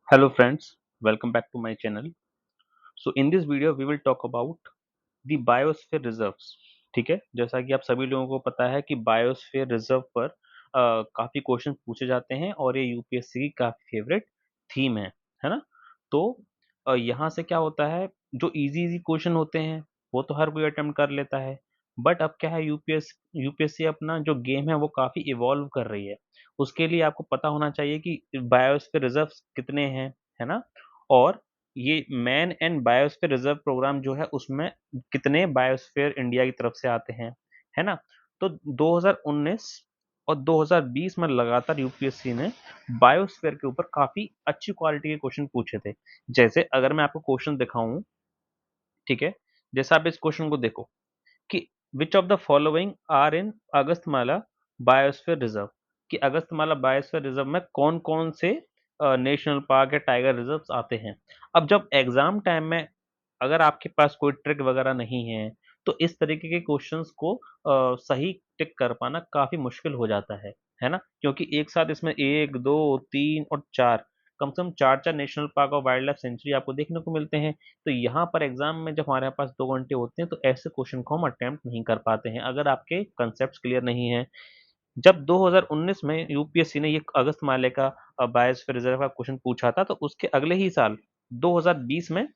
Hello friends, welcome back to my channel. So in this video we will talk about the biosphere reserves. ठीक है, जैसा कि आप सभी लोगों को पता है कि बायोस्फीयर रिजर्व पर काफी क्वेश्चन पूछे जाते हैं और ये यूपीएससी की काफी फेवरेट थीम है ना। तो यहाँ से क्या होता है, जो इजी इजी क्वेश्चन होते हैं वो तो हर कोई अटेम्प्ट कर लेता है। बट अब क्या है, यूपीएससी अपना जो गेम है वो काफी इवॉल्व कर रही है। उसके लिए आपको पता होना चाहिए कि बायोस्फीयर रिजर्व कितने हैं, है ना। और ये man and biosphere reserve programme जो है उसमें कितने बायोस्फीयर इंडिया की तरफ से आते हैं, है ना। तो 2019 और 2020 में लगातार यूपीएससी ने बायोस्फीयर के ऊपर काफी अच्छी क्वालिटी के क्वेश्चन पूछे थे। जैसे अगर मैं आपको क्वेश्चन दिखाऊं, ठीक है, जैसे आप इस क्वेश्चन को देखो कि which of the following are in Agasthyamala biosphere reserve, कि अगस्तमाला बायोस्फीयर रिजर्व में कौन कौन से नेशनल पार्क या टाइगर रिजर्व्स आते हैं। अब जब एग्जाम टाइम में अगर आपके पास कोई ट्रिक वगैरह नहीं है तो इस तरीके के क्वेश्चंस को सही टिक कर पाना काफी मुश्किल हो जाता है ना, क्योंकि एक साथ इसमें एक दो तीन और चार, कम से कम चार चार नेशनल पार्क और वाइल्ड लाइफ सेंचुरी आपको देखने को मिलते हैं। तो यहाँ पर एग्जाम में जब हमारे पास 2 घंटे होते हैं तो ऐसे क्वेश्चन को हम अटेम्प्ट नहीं कर पाते हैं अगर आपके कंसेप्ट क्लियर नहीं है। जब 2019 में यूपीएससी ने ये अगस्त माले का बायोस्फीयर रिजर्व का क्वेश्चन पूछा था तो उसके अगले ही साल 2020 में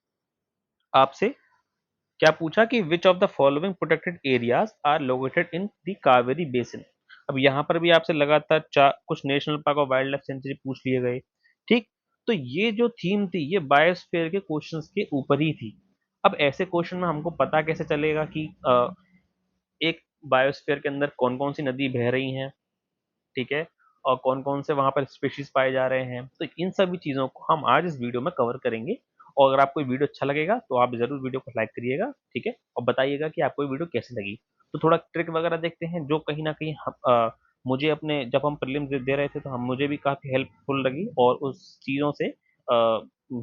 आपसे क्या पूछा कि which of the following protected areas are located in the Kaveri basin. अब यहाँ पर भी आपसे लगातार चार कुछ नेशनल पार्क और वाइल्ड लाइफ सेंचुरी पूछ लिए गए। ठीक, तो ये जो थीम थी ये बायोस्फीयर के क्वेश्चंस के ऊपर ही थी। अब ऐसे क्वेश्चन में हमको पता कैसे चलेगा कि एक बायोस्फीयर के अंदर कौन कौन सी नदी बह रही हैं, ठीक है, और कौन कौन से वहां पर स्पीशीज पाए जा रहे हैं। तो इन सभी चीजों को हम आज इस वीडियो में कवर करेंगे। और अगर आपको ये वीडियो अच्छा लगेगा तो आप जरूर वीडियो को लाइक करिएगा, ठीक है, और बताइएगा कि आपको ये वीडियो कैसी लगी। तो थोड़ा ट्रिक वगैरह देखते हैं जो कहीं ना कहीं मुझे अपने जब हम प्रीलिम्स दे रहे थे तो हम मुझे भी काफी हेल्पफुल लगी और उस चीजों से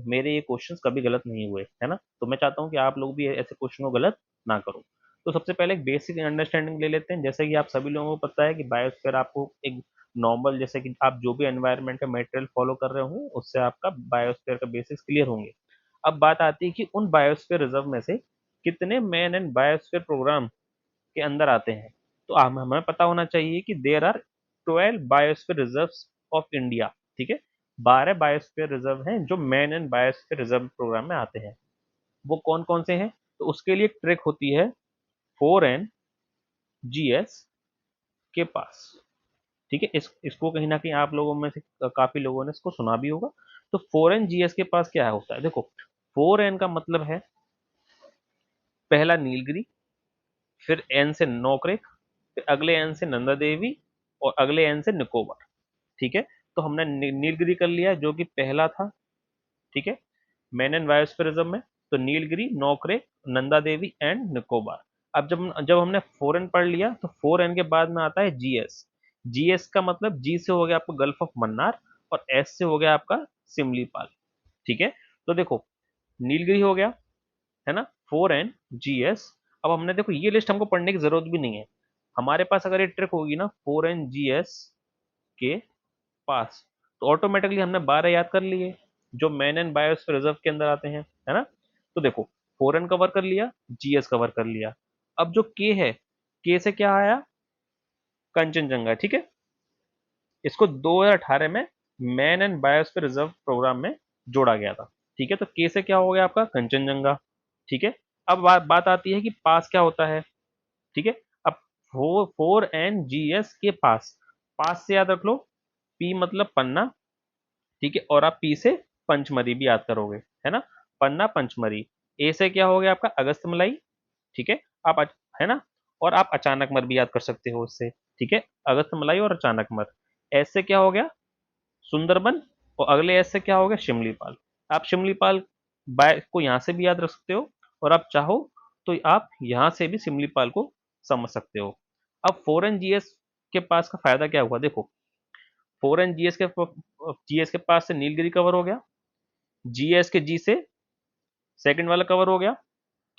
मेरे ये क्वेश्चंस कभी गलत नहीं हुए, है ना। तो मैं चाहता हूँ कि आप लोग भी ऐसे क्वेश्चन को गलत ना करो। तो सबसे पहले एक बेसिक अंडरस्टैंडिंग ले लेते हैं। जैसे कि आप सभी लोगों को पता है कि बायोस्फीयर आपको एक नॉर्मल, जैसे कि आप जो भी एनवायरनमेंट का मटेरियल फॉलो कर रहे होंगे उससे आपका बायोस्फीयर का बेसिक्स क्लियर होंगे। अब बात आती है कि उन बायोस्फीयर रिजर्व में से कितने मैन एंड बायोस्फीयर प्रोग्राम के अंदर आते हैं। तो हमें पता होना चाहिए कि there are 12 biosphere reserve of India, ठीक है। 12 बायोस्फीयर रिजर्व हैं जो man and biosphere reserve programme में आते हैं। वो कौन कौन से हैं, तो उसके लिए एक ट्रिक होती है 4N GS के पास, ठीक है। इसको कहीं ना कहीं आप लोगों में से काफी लोगों ने इसको सुना भी होगा। तो 4N GS के पास क्या होता है, देखो 4N का मतलब है पहला नीलगिरी, फिर N से नौक्रेक, फिर अगले N से नंदा देवी और अगले N से निकोबार, ठीक है। तो हमने नीलगिरी कर लिया जो कि पहला था, ठीक है, मैन एंड बायोस्फीरिज्म में। तो नीलगिरी, नौक्रेक, नंदा देवी एंड निकोबार। अब जब जब हमने 4N पढ़ लिया तो 4N के बाद में आता है जीएस। जीएस का मतलब जी से हो गया आपका गल्फ ऑफ मन्नार और एस से हो गया आपका सिमलीपाल, ठीक है। तो देखो नीलगिरी हो गया, है ना, 4N GS। अब हमने देखो ये लिस्ट हमको पढ़ने की जरूरत भी नहीं है। हमारे पास अगर ये ट्रिक होगी ना 4N GS के पास, तो ऑटोमेटिकली हमने 12 याद कर लिए जो मैन एंड बायोस्फीयर रिजर्व के अंदर आते हैं, है ना। तो देखो 4N कवर कर लिया, जीएस कवर कर लिया। अब जो के है, के से क्या आया, कंचनजंगा, ठीक है। इसको 2018 में man and biosphere reserve programme में जोड़ा गया था, ठीक है। तो के से क्या हो गया आपका कंचनजंगा, ठीक है। अब बात आती है कि पास क्या होता है, ठीक है। अब 4N GS के पास, पास से याद रख लो, पी मतलब पन्ना, ठीक है, और आप पी से पंचमरी भी याद करोगे, है ना, पन्ना पंचमरी। ए से क्या हो गया आपका अगस्त मलाई, ठीक है, है ना। और आप अचानक मर भी याद कर सकते हो उससे, ठीक है, अगस्त मलाई और अचानक मर। एस से क्या हो गया सुंदरबन और अगले एस से क्या हो गया शिमलीपाल। आप शिमलीपाल बाय को यहाँ से भी याद रख सकते हो और आप चाहो तो आप यहाँ से भी शिमलीपाल को समझ सकते हो। अब 4N GS के पास का फायदा क्या हुआ, देखो 4N GS के पास से नीलगिरी कवर हो गया, जीएस के जी से सेकंड वाला कवर हो गया,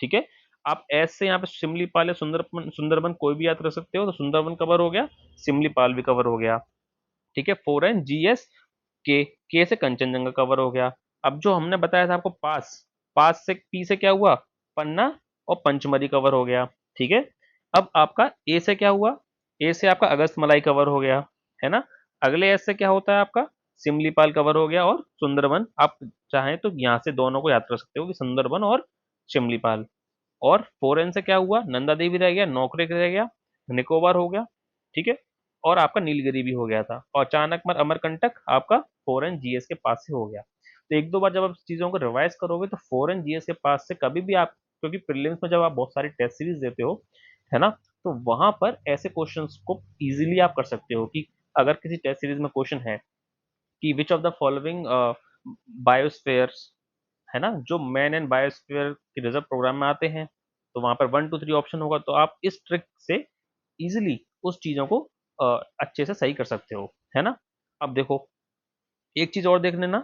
ठीक है। आप एस से यहाँ पे सिमलीपाल या सुंदरबन सुंदरबन कोई भी याद कर सकते हो, तो सुंदरबन कवर हो गया, सिमलीपाल भी कवर हो गया, ठीक है। 4N GS के से कंचनजंगा कवर हो गया। अब जो हमने बताया था आपको पास, पास से पी से क्या हुआ, पन्ना और पंचमढ़ी कवर हो गया, ठीक है। अब आपका ए से क्या हुआ, ए से आपका अगस्त मलाई कवर हो गया, है ना। अगले एस से क्या होता है आपका, सिमलीपाल कवर हो गया और सुंदरबन। आप चाहें तो यहाँ से दोनों को याद कर सकते हो कि सुंदरबन और सिमलीपाल। और फोरेन से क्या हुआ, नंदा देवी रह गया, नौकरेक रह गया, निकोबार हो गया, ठीक है। और आपका नीलगिरी भी हो गया था, और चाणक्य अमरकंटक आपका फोरेन जीएस के पास से हो गया। तो एक दो बार जब आप चीजों को रिवाइज करोगे तो फोरेन जीएस के पास से कभी भी आप, क्योंकि प्रीलिम्स में जब आप बहुत सारी टेस्ट सीरीज देते हो, है ना, तो वहां पर ऐसे क्वेश्चंस को इजीली आप कर सकते हो कि अगर किसी टेस्ट सीरीज में क्वेश्चन है कि विच ऑफ द फॉलोइंग बायोस्फेयर्स, है ना, जो मैन एंड बायोस्फीयर के रिजर्व प्रोग्राम में आते हैं, तो वहां पर 1 2 3 ऑप्शन होगा, तो आप इस ट्रिक से इजीली उस चीजों को अच्छे से सही कर सकते हो, है ना। अब देखो एक चीज और देख लेना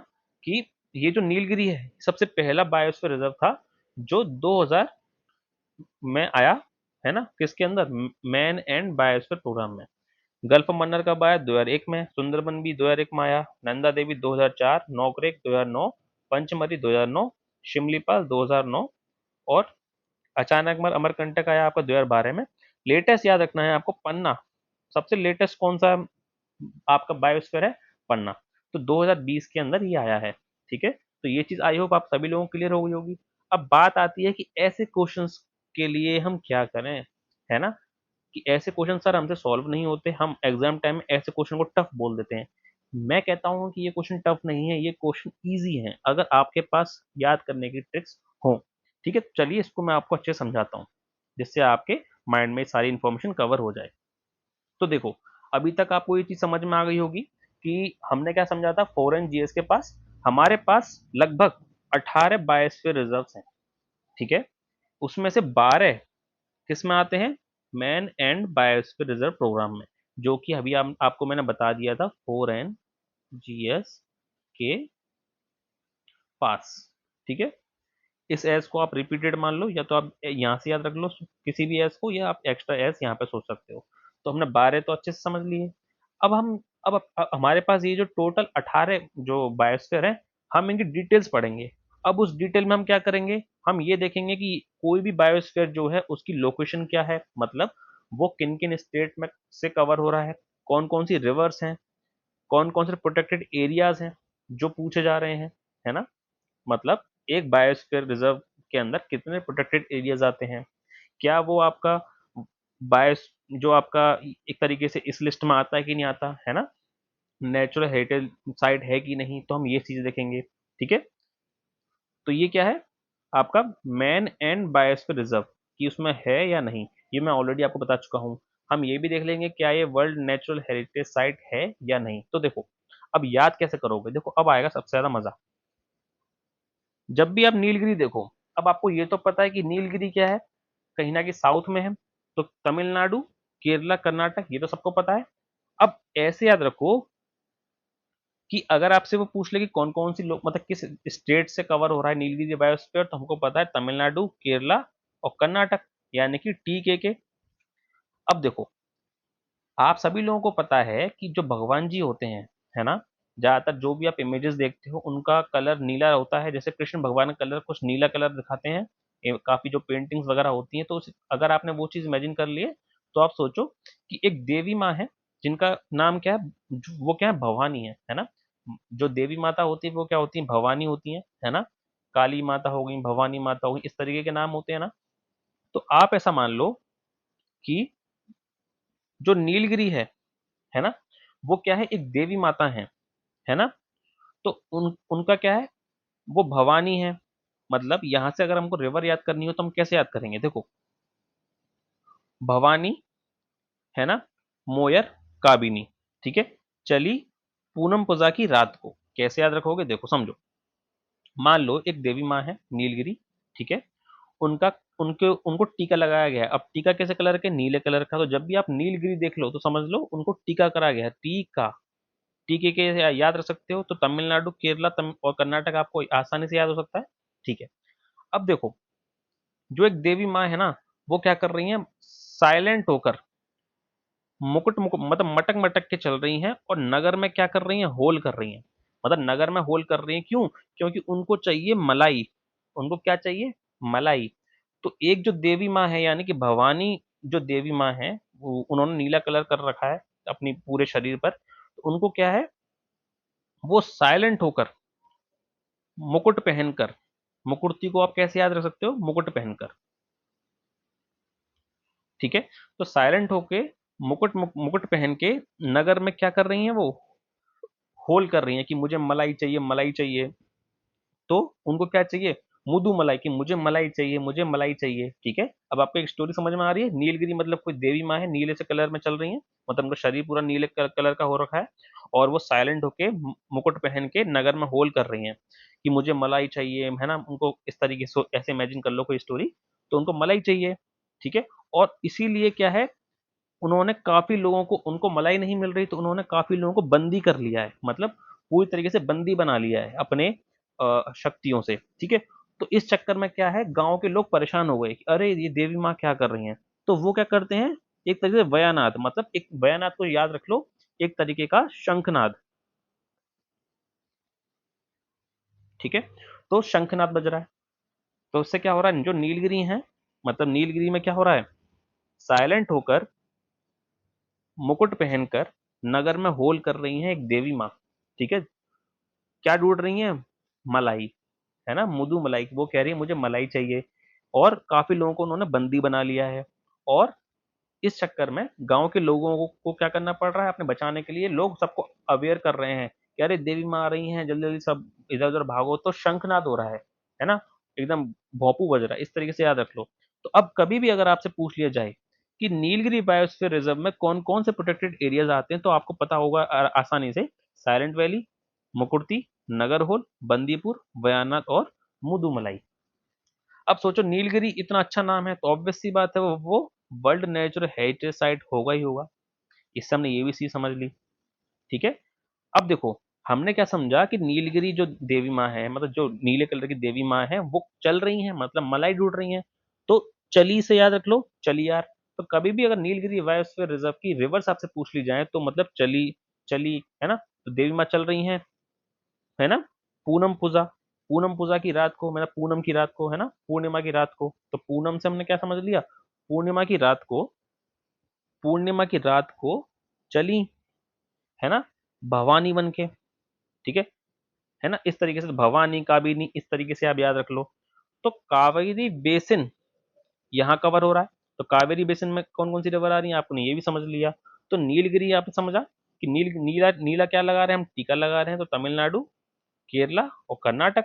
कि ये जो नीलगिरी है सबसे पहला बायोस्फीयर रिजर्व था जो 2000 में आया, है ना, किसके अंदर, मैन एंड बायोस्फीयर प्रोग्राम में। गल्फ ऑफ मन्नार कब आया, 2001 में। सुंदरबन भी 2001 में आया। नंदा देवी 2004, नौकरेक 2009, पंचमढ़ी 2009, शिमलीपाल 2009, और अचानक अमरकंटक आया आपका 2012 में। लेटेस्ट याद रखना है आपको, पन्ना सबसे लेटेस्ट कौन सा आपका बायोस्फीयर है, पन्ना। तो 2020 के अंदर ये आया है, ठीक है। तो ये चीज आई होप आप सभी लोगों को क्लियर हो गई होगी। अब बात आती है कि ऐसे क्वेश्चंस के लिए हम क्या करें, है ना, कि ऐसे क्वेश्चन सर हमसे सॉल्व नहीं होते, हम एग्जाम टाइम में ऐसे क्वेश्चन को टफ बोल देते हैं। मैं कहता हूं कि ये क्वेश्चन टफ नहीं है, ये क्वेश्चन इजी है अगर आपके पास याद करने की ट्रिक्स हो, ठीक है। तो चलिए इसको मैं आपको अच्छे से समझाता हूँ जिससे आपके माइंड में सारी इंफॉर्मेशन कवर हो जाए। तो देखो, अभी तक आपको ये चीज समझ में आ गई होगी कि हमने क्या समझा था, फॉरेन जीएस के पास हमारे पास लगभग 18 बायोस्फीयर रिजर्व्स हैं, ठीक है। उसमें से 12 किस में आते हैं, man and biosphere reserve programme में, जो कि अभी आपको मैंने बता दिया था, 4NGS के पास, ठीक है। इस एस को आप रिपीटेड मान लो, या तो आप यहाँ से याद रख लो किसी भी एस को, या आप एक्स्ट्रा एस यहाँ पे सोच सकते हो। तो हमने 12 तो अच्छे से समझ लिए। अब हम अब हमारे पास ये जो टोटल 18 जो बायोस्फीयर है, हम इनकी डिटेल्स पढ़ेंगे। अब उस डिटेल में हम क्या करेंगे, हम ये देखेंगे कि कोई भी बायोस्फीयर जो है उसकी लोकेशन क्या है, मतलब वो किन किन स्टेट में से कवर हो रहा है, कौन कौन सी रिवर्स हैं, कौन कौन से प्रोटेक्टेड एरियाज हैं जो पूछे जा रहे हैं, है ना। मतलब एक बायोस्फीयर रिजर्व के अंदर कितने प्रोटेक्टेड एरियाज आते हैं, क्या वो आपका बायोस जो आपका एक तरीके से इस लिस्ट में आता है कि नहीं आता, है ना, नेचुरल हेरिटेज साइट है कि नहीं, तो हम ये चीज देखेंगे, ठीक है। तो ये क्या है आपका मैन एंड बायोस्फीयर रिजर्व, कि उसमें है या नहीं, ये मैं ऑलरेडी आपको बता चुका हूँ। हम ये भी देख लेंगे क्या ये वर्ल्ड नेचुरल हेरिटेज साइट है या नहीं। तो देखो, अब याद कैसे करोगे, देखो अब आएगा सबसे ज्यादा मजा। जब भी आप नीलगिरी देखो, अब आपको ये तो पता है कि नीलगिरी क्या है, कहीं ना कहीं साउथ में है, तो तमिलनाडु, केरला, कर्नाटक, ये तो सबको पता है। अब ऐसे याद रखो कि अगर आपसे वो पूछ ले कि कौन कौन सी लोग, मतलब किस स्टेट से कवर हो रहा है नीलगिरी बायोस्फीयर, तो हमको पता है तमिलनाडु, केरला और कर्नाटक, यानी कि टी के। अब देखो, आप सभी लोगों को पता है कि जो भगवान जी होते हैं, है ना, ज्यादातर जो भी आप इमेजेस देखते हो उनका कलर नीला होता है। जैसे कृष्ण भगवान का कलर कुछ नीला कलर दिखाते हैं, काफी जो पेंटिंग्स वगैरह होती हैं, तो अगर आपने वो चीज इमेजिन कर लिए, तो आप सोचो कि एक देवी माँ है जिनका नाम क्या है, वो क्या है, भवानी है ना। जो देवी माता होती है वो क्या होती है, भवानी होती है ना। काली माता हो गई, भवानी माता हो गई, इस तरीके के नाम होते हैं ना। तो आप ऐसा मान लो कि जो नीलगिरी है ना, वो क्या है, एक देवी माता है ना। तो उनका क्या है, वो भवानी है। मतलब यहां से अगर हमको रिवर याद करनी हो तो हम कैसे याद करेंगे, देखो, भवानी, है ना, मोयर, काबिनी, ठीक है। चली, पूनम पुजा की रात को, कैसे याद रखोगे, देखो समझो। मान लो एक देवी माँ है नीलगिरी, ठीक है। उनका उनके उनको टीका लगाया गया है। अब टीका कैसे कलर के, नीले कलर का। तो जब भी आप नीलगिरी देख लो तो समझ लो उनको टीका करा गया है, टीका। टीके के याद रख सकते हो तो तमिलनाडु, केरला, और कर्नाटक आपको आसानी से याद हो सकता है, ठीक है। अब देखो, जो एक देवी माँ है ना, वो क्या कर रही है, साइलेंट होकर मुकुट मुकुट मतलब मटक मटक के चल रही हैं, और नगर में क्या कर रही हैं, होल कर रही हैं। मतलब नगर में होल कर रही हैं, क्यों? क्योंकि उनको चाहिए मलाई। उनको क्या चाहिए? मलाई। तो एक जो देवी माँ है यानी कि भवानी, जो देवी माँ है, उन्होंने नीला कलर कर रखा है अपनी पूरे शरीर पर, तो उनको क्या है, वो साइलेंट होकर, मुकुट पहनकर, मुकुटती को आप कैसे याद रख सकते हो? मुकुट पहनकर, ठीक है। तो साइलेंट होके, मुकुट पहन के नगर में क्या कर रही हैं वो? होल कर रही हैं कि मुझे मलाई चाहिए, मलाई चाहिए। तो उनको क्या चाहिए? मुदु मलाई, कि मुझे मलाई चाहिए, मुझे मलाई चाहिए, ठीक है। अब आपको एक स्टोरी समझ में आ रही है? नीलगिरी मतलब कोई देवी माँ है, नीले से कलर में चल रही है, मतलब उनका शरीर पूरा नीले कलर का हो रखा है, और वो साइलेंट होके मुकुट पहन के नगर में होल कर रही हैं कि मुझे मलाई चाहिए, है ना। उनको इस तरीके से ऐसे इमेजिन कर लो कोई स्टोरी, तो उनको मलाई चाहिए, ठीक है। और इसीलिए क्या है, उन्होंने काफी लोगों को, उनको मलाई नहीं मिल रही तो उन्होंने काफी लोगों को बंदी कर लिया है, मतलब पूरी तरीके से बंदी बना लिया है अपने शक्तियों से, ठीक है। तो इस चक्कर में क्या है, गांव के लोग परेशान हो गए कि अरे ये देवी माँ क्या कर रही हैं। तो वो क्या करते हैं, एक तरीके से वयानाद, मतलब एक वयानाद को याद रख लो, एक तरीके का शंखनाद, ठीक है। तो शंखनाद बज रहा है, तो उससे क्या हो रहा है, जो नीलगिरी है, मतलब नीलगिरी में क्या हो रहा है, साइलेंट होकर, मुकुट पहनकर नगर में होल कर रही हैं एक देवी माँ, ठीक है। क्या ढूंढ रही हैं? मलाई, है ना, मुदु मलाई, वो कह रही है मुझे मलाई चाहिए, और काफी लोगों को उन्होंने बंदी बना लिया है। और इस चक्कर में गांव के लोगों को क्या करना पड़ रहा है, अपने बचाने के लिए लोग सबको अवेयर कर रहे हैं कि अरे देवी माँ आ रही हैं, जल्दी जल्दी सब इधर उधर भागो। तो शंखनाद हो रहा है ना, एकदम भोंपू बज रहा है, इस तरीके से याद रख लो। तो अब कभी भी अगर आपसे पूछ लिया जाए कि नीलगिरी बायोस्फीयर रिजर्व में कौन कौन से प्रोटेक्टेड एरियाज आते हैं, तो आपको पता होगा आसानी से, साइलेंट वैली, मुकुर्ती, नगरहोल, बंदीपुर, बयानाथ और मुदुमलाई। अब सोचो नीलगिरी इतना अच्छा नाम है, तो ऑब्वियस सी बात है वो वर्ल्ड नेचुरल हेरिटेज साइट होगा ही होगा। इससे हमने ये भी चीज समझ ली, ठीक है। अब देखो, हमने क्या समझा कि नीलगिरी जो देवी माँ है, मतलब जो नीले कलर की देवी माँ है, वो चल रही है, मतलब मलाई ढूंढ रही है। तो चली से याद रख लो, चली यार। तो कभी भी अगर नीलगिरी बायोस्फीयर रिजर्व की रिवर्स आपसे पूछ ली जाए, तो मतलब चली, चली, है ना। तो देवी माँ चल रही है ना। पूनम पूजा, पूनम पूजा की रात को, मतलब पूनम की रात को, है ना, पूर्णिमा की रात को, तो पूनम से हमने क्या समझ लिया, पूर्णिमा की रात को, पूर्णिमा की रात को चली, है ना, भवानी बन के, ठीक है ना। इस तरीके से भवानी, काबिनी, इस तरीके से आप याद रख लो। तो कावेरी बेसिन यहाँ कवर हो रहा है, तो कावेरी बेसिन में कौन कौन सी रिवर आ रही है, आपने ये भी समझ लिया। तो नीलगिरी आपने समझा कि नीला नीला क्या लगा रहे हैं हम, टीका लगा रहे हैं, तो तमिलनाडु, केरला और कर्नाटक।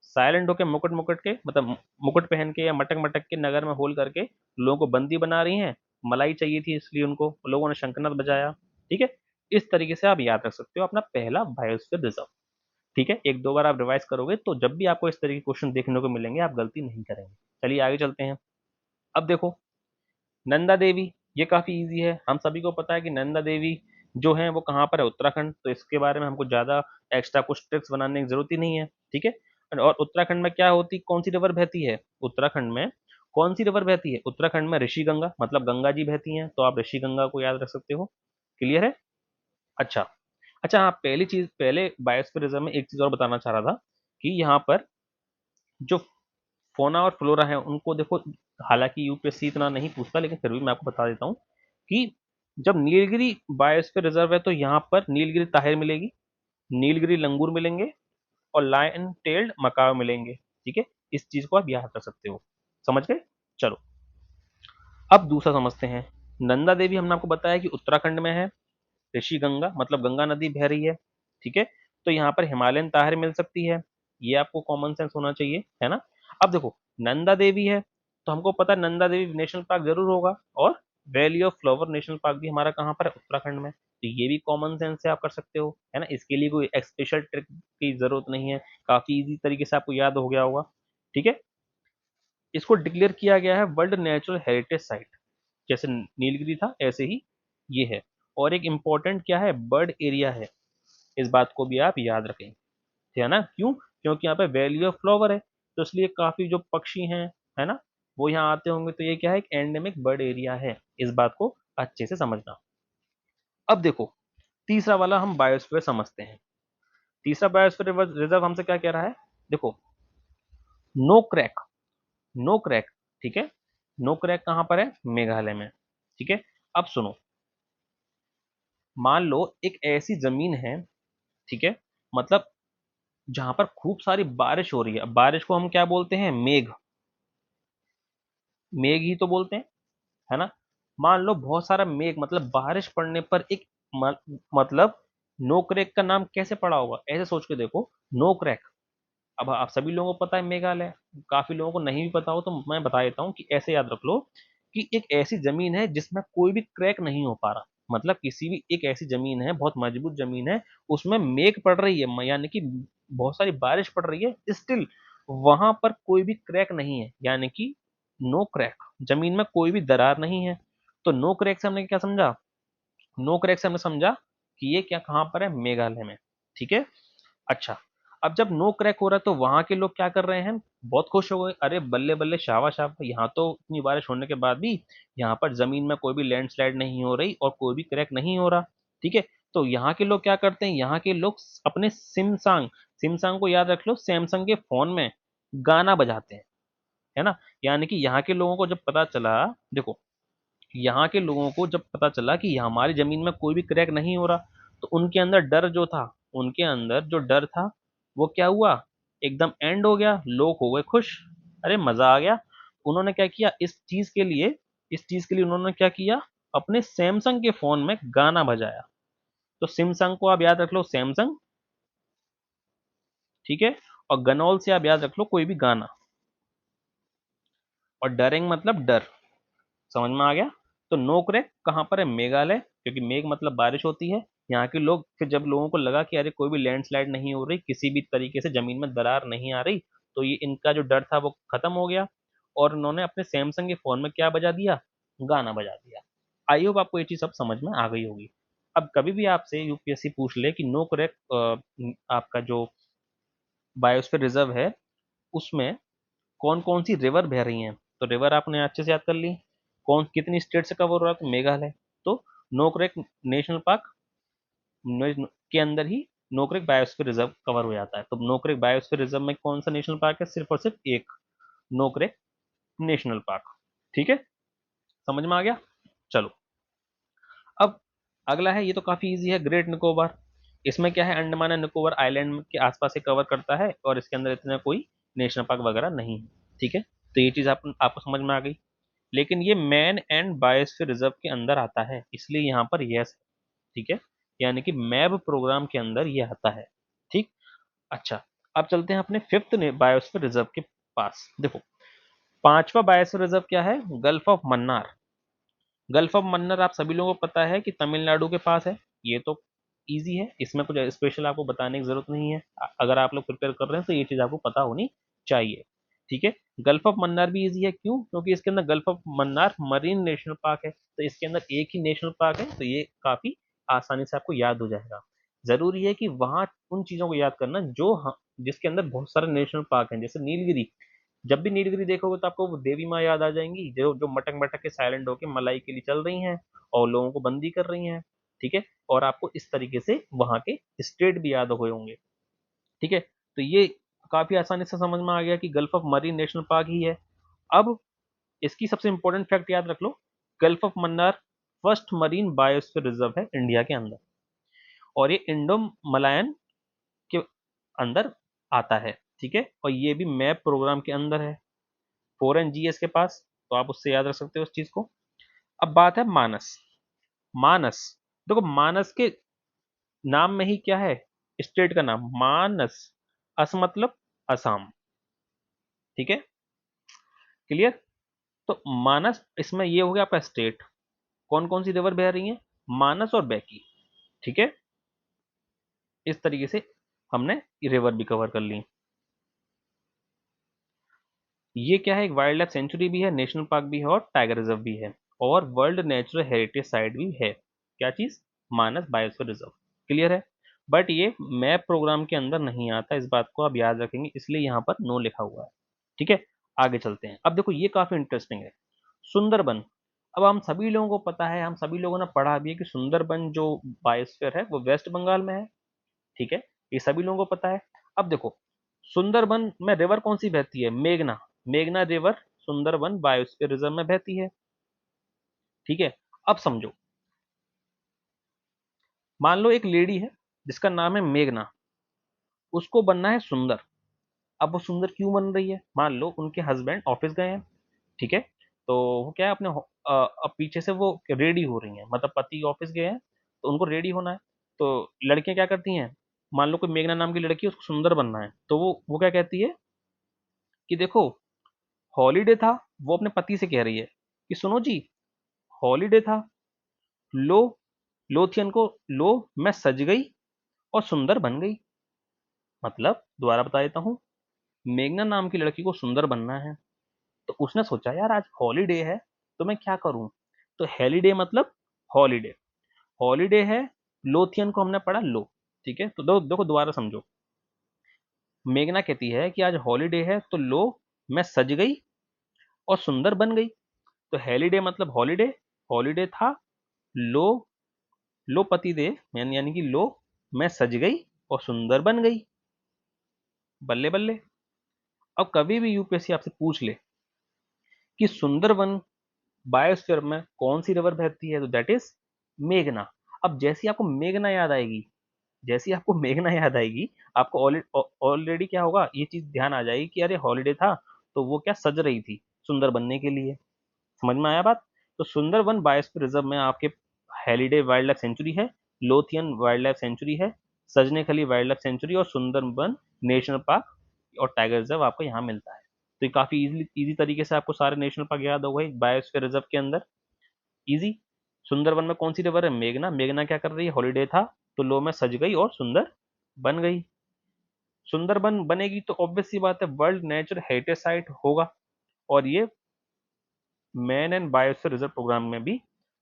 साइलेंट होके, मुकुट मुकुट के, मतलब मुकुट पहन के या मटक मटक के नगर में होल करके लोगों को बंदी बना रही हैं। मलाई चाहिए थी इसलिए उनको, लोगों ने शंखनाद बजाया, ठीक है। इस तरीके से आप याद रख सकते हो अपना पहला बायोस्फीयर रिजर्व, ठीक है। एक दो बार आप रिवाइज करोगे तो जब भी आपको इस तरह के क्वेश्चन देखने को मिलेंगे आप गलती नहीं करेंगे। चलिए आगे चलते हैं। अब देखो, नंदा देवी, ये काफी इजी है, हम सभी को पता है कि नंदा देवी जो है वो कहाँ पर है, उत्तराखंड। तो इसके बारे में हमको ज्यादा एक्स्ट्रा कुछ ट्रिक्स बनाने की जरूरत ही नहीं है, ठीक है। और उत्तराखंड में क्या होती, कौन सी रिवर बहती है उत्तराखंड में, कौन सी रिवर बहती है उत्तराखंड में? ऋषि गंगा, मतलब गंगा जी बहती हैं, तो आप ऋषि गंगा को याद रख सकते हो। क्लियर है? अच्छा, अच्छा, हाँ, पहली चीज, पहले बायोस्फीयर रिजर्व में एक चीज और बताना चाह रहा था कि यहाँ पर जो फोना और फ्लोरा है उनको देखो, हालांकि यूपीएससी इतना नहीं पूछता, लेकिन फिर भी मैं आपको बता देता हूँ कि जब नीलगिरी बायोस्फीयर रिजर्व है तो यहाँ पर नीलगिरी ताहिर मिलेगी, नीलगिरी लंगूर मिलेंगे, और लायन टेल्ड मकाओ मिलेंगे, ठीक है। इस चीज को आप याद कर सकते हो, समझ गए। चलो, अब दूसरा समझते हैं। नंदा देवी हमने आपको बताया कि उत्तराखंड में है, ऋषि गंगा मतलब गंगा नदी बह रही है, ठीक है। तो यहाँ पर हिमालयन ताहिर मिल सकती है, ये आपको कॉमन सेंस होना चाहिए, है ना। अब देखो, नंदा देवी है, तो हमको पता है नंदा देवी नेशनल पार्क जरूर होगा, और valley of flower national park भी हमारा कहाँ पर है, उत्तराखंड में। तो ये भी कॉमन सेंस से आप कर सकते हो, है ना। इसके लिए कोई स्पेशल ट्रिक की जरूरत नहीं है, काफी इजी तरीके से आपको याद हो गया होगा, ठीक है। इसको डिक्लेयर किया गया है वर्ल्ड नेचुरल हेरिटेज साइट, जैसे नीलगिरी था ऐसे ही ये है। और एक इम्पोर्टेंट क्या है, बर्ड एरिया है, इस बात को भी आप याद रखें, है ना। क्यों? क्योंकि यहाँ पे वैली ऑफ फ्लावर है, तो इसलिए काफी जो पक्षी हैं, है ना, वो यहाँ आते होंगे। तो ये क्या है, एक एंडेमिक बर्ड एरिया है, इस बात को अच्छे से समझना। अब देखो, तीसरा वाला हम बायोस्फीयर समझते हैं। तीसरा बायोस्फीयर रिजर्व हमसे क्या कह रहा है, देखो, नो क्रैक, नो क्रैक, ठीक है, नो क्रैक कहां पर है, मेघालय में, ठीक है। अब सुनो, मान लो एक ऐसी जमीन है, ठीक है, मतलब जहां पर खूब सारी बारिश हो रही है। अब बारिश को हम क्या बोलते हैं, मेघ, मेघ ही तो बोलते हैं, है ना। मान लो बहुत सारा मेघ, मतलब बारिश पड़ने पर एक मतलब नो क्रैक का नाम कैसे पड़ा होगा, ऐसे सोच के देखो, नो क्रैक। अब आप सभी लोगों को पता है मेघालय, काफी लोगों को नहीं भी पता हो तो मैं बता देता हूँ कि ऐसे याद रख लो कि एक ऐसी जमीन है जिसमें कोई भी क्रैक नहीं हो पा रहा, मतलब किसी भी एक ऐसी जमीन है, बहुत मजबूत जमीन है, उसमें मेघ पड़ रही है, यानी कि बहुत सारी बारिश पड़ रही है, स्टिल वहां पर कोई भी क्रैक नहीं है, यानी कि नो क्रैक, जमीन में कोई भी दरार नहीं है। तो नो क्रैक से हमने क्या समझा, नो क्रैक से हमने समझा कि ये क्या कहाँ पर है, मेघालय में, ठीक है। अच्छा, अब जब नो क्रैक हो रहा है तो वहां के लोग क्या कर रहे हैं, बहुत खुश हो गए, अरे बल्ले बल्ले शाबाश शाबाश, यहाँ तो इतनी बारिश होने के बाद भी यहाँ पर जमीन में कोई भी लैंडस्लाइड नहीं हो रही और कोई भी क्रैक नहीं हो रहा, ठीक है। तो यहाँ के लोग क्या करते हैं, यहाँ के लोग अपने सिमसांग, सिमसांग को याद रख लो, सैमसंग के फोन में गाना बजाते हैं, है ना। यानी कि यहाँ के लोगों को जब पता चला, देखो, यहाँ के लोगों को जब पता चला कि हमारी जमीन में कोई भी क्रैक नहीं हो रहा, तो उनके अंदर डर जो था, उनके अंदर जो डर था वो क्या हुआ, एकदम एंड हो गया, लोग हो गए खुश, अरे मजा आ गया। उन्होंने क्या किया इस चीज के लिए, इस चीज के लिए उन्होंने क्या किया, अपने सैमसंग के फोन में गाना बजाया। तो सिमसंग को आप याद रख लो सैमसंग, ठीक है, और गनौल से आप याद रख लो कोई भी गाना, और डरेंग मतलब डर, समझ में आ गया। तो नो क्रैक कहाँ पर है, मेघालय, क्योंकि मेघ मतलब बारिश होती है। यहाँ के लोग फिर जब लोगों को लगा कि अरे कोई भी लैंडस्लाइड नहीं हो रही, किसी भी तरीके से जमीन में दरार नहीं आ रही, तो ये इनका जो डर था वो खत्म हो गया, और उन्होंने अपने सैमसंग के फोन में क्या बजा दिया, गाना बजा दिया। आई होप आपको ये चीज सब समझ में आ गई होगी। अब कभी भी आपसे यूपीएससी पूछ ले कि नो क्रैक आपका जो बायोस्फीयर रिजर्व है उसमें कौन कौन सी रिवर बह रही हैं, तो रिवर आपने अच्छे से याद कर ली, कौन कितनी स्टेट से कवर हो रहा है, तो मेघालय। तो नोकरेक नेशनल पार्क के अंदर ही नोकरेक बायोस्फीयर रिजर्व कवर हो जाता है। तो नोकरेक बायोस्फीयर रिजर्व में कौन सा नेशनल पार्क है, सिर्फ और सिर्फ एक, नोकरेक नेशनल पार्क, ठीक है, समझ में आ गया। चलो, अब अगला है, ये तो काफी इजी है, ग्रेट निकोबार। इसमें क्या है, अंडमान एंड निकोबार आइलैंड के आसपास से कवर करता है, और इसके अंदर इतना कोई नेशनल पार्क वगैरह नहीं है, ठीक है। तो ये चीज आपको समझ में आ गई। लेकिन ये मैन एंड बायोस्फीयर रिजर्व के अंदर आता है, इसलिए यहाँ पर यस है, ठीक है, यानी कि मैब प्रोग्राम के अंदर ये आता है, ठीक। अच्छा, अब चलते हैं अपने फिफ्थ बायोस्फीयर रिजर्व के पास। देखो, पांचवा बायोस्फीयर रिजर्व क्या है, gulf of Mannar. Gulf of Mannar आप सभी लोगों को पता है कि तमिलनाडु के पास है, ये तो इजी है, इसमें कुछ स्पेशल आपको बताने की जरूरत नहीं है। अगर आप लोग प्रिपेयर कर रहे हैं तो ये चीज आपको पता होनी चाहिए, ठीक है। गल्फ ऑफ मन्नार भी इजी है, क्यों, क्योंकि इसके अंदर gulf of Mannar marine national park है, तो इसके अंदर एक ही नेशनल पार्क है, तो ये काफी आसानी से आपको याद हो जाएगा। जरूरी है कि वहां उन चीजों को याद करना जो जिसके अंदर बहुत सारे नेशनल पार्क हैं, जैसे नीलगिरी। जब भी नीलगिरी देखोगे तो आपको वो देवी माँ याद आ जाएंगी, जो जो मटक मटक के साइलेंट होके मलाई के लिए चल रही हैं और लोगों को बंदी कर रही हैं, ठीक है। और आपको इस तरीके से वहां के स्टेट भी याद हुए होंगे, ठीक है। तो ये काफी आसानी से समझ में आ गया कि gulf of marine national park ही है। अब इसकी सबसे इंपॉर्टेंट फैक्ट याद रख लो, gulf of Mannar first marine biosphere reserve है इंडिया के अंदर, और ये इंडो मलायन के अंदर आता है, ठीक है, और ये भी मैप प्रोग्राम के अंदर है, 4 एन जीएस के पास, तो आप उससे याद रख सकते हो उस चीज को। अब बात है मानस, मानस, देखो मानस के नाम में ही क्या है, स्टेट का नाम मानस, अस मतलब असम, ठीक है, क्लियर। तो मानस इसमें ये हो गया आपका स्टेट, कौन कौन सी रिवर बह रही है, मानस और बैकी, ठीक है। इस तरीके से हमने रिवर भी कवर कर ली। ये क्या है, एक वाइल्ड लाइफ सेंचुरी भी है, नेशनल पार्क भी है, और टाइगर रिजर्व भी है, और वर्ल्ड नेचुरल हेरिटेज साइट भी है, क्या चीज, मानस बायोस्फीयर रिजर्व, क्लियर है। बट ये मैप प्रोग्राम के अंदर नहीं आता, इस बात को आप याद रखेंगे, इसलिए यहाँ पर नो लिखा हुआ है, ठीक है। आगे चलते हैं, अब देखो ये काफी इंटरेस्टिंग है, सुंदरबन। अब हम सभी लोगों को पता है, हम सभी लोगों ने पढ़ा भी है कि सुंदरबन जो बायोस्फीयर है वो वेस्ट बंगाल में है, ठीक है। ये सभी लोगों को पता है। अब देखो, सुंदरबन में रिवर कौन सी बहती है? मेघना। मेघना रिवर सुंदरबन बायोस्फीयर रिजर्व में बहती है। ठीक है, अब समझो, मान लो एक लेडी है जिसका नाम है मेघना, उसको बनना है सुंदर। अब वो सुंदर क्यों बन रही है? मान लो उनके हस्बैंड ऑफिस गए हैं, ठीक है, तो वो क्या है, अब पीछे से वो रेडी हो रही हैं, मतलब पति ऑफिस गए हैं तो उनको रेडी होना है। तो लड़कियां क्या करती हैं, मान लो कोई मेघना नाम की लड़की है, उसको सुंदर बनना है, तो वो क्या कहती है कि देखो, हॉलीडे था। वो अपने पति से कह रही है कि सुनो जी, हॉलीडे था, लो, लोथियन को लो, मैं सज गई और सुंदर बन गई। मतलब दोबारा बता देता हूँ, मेघना नाम की लड़की को सुंदर बनना है, तो उसने सोचा यार आज हॉलीडे है, तो मैं क्या करूं। तो हेलीडे मतलब हॉलीडे, हॉलीडे है, लोथियन को हमने पढ़ा लो। ठीक है, तो देखो दोबारा समझो, मेघना कहती है कि आज हॉलीडे है, तो लो, मैं सज गई और सुंदर बन गई। तो हेलीडे मतलब हॉलीडे, हॉलीडे था, लो, लो पति दे, यानी कि लो, मैं सज गई और सुंदर बन गई। बल्ले बल्ले। अब कभी भी यूपीएससी आपसे पूछ ले कि सुंदरबन बायोस्फीयर में कौन सी रिवर बहती है, तो दैट इज मेघना। अब जैसी आपको मेघना याद आएगी, जैसी आपको मेघना याद आएगी, आपको ऑलरेडी क्या होगा, ये चीज ध्यान आ जाएगी कि अरे हॉलीडे था, तो वो क्या सज रही थी सुंदर बनने के लिए। समझ में आया बात? तो सुंदरबन बायोस्फीयर रिजर्व में आपके हेलिडे वाइल्ड लाइफ सेंचुरी है, लोथियन वाइल्ड लाइफ सेंचुरी है, सजने खली वाइल्ड लाइफ सेंचुरी और सुंदरबन नेशनल पार्क और टाइगर रिजर्व आपको यहाँ मिलता है। तो ये काफी इजी तरीके से आपको सारे नेशनल पार्क याद हो गए बायोस्फीयर रिजर्व के अंदर। इजी। सुंदरबन में कौन सी रिवर है? मेघना। मेघना क्या कर रही है? हॉलीडे था, तो लो, मैं सज गई और सुंदर बन गई। सुंदरबन बनेगी तो ऑब्वियस सी बात है वर्ल्ड नेचर हेरिटेज साइट होगा, और ये man and biosphere reserve programme में भी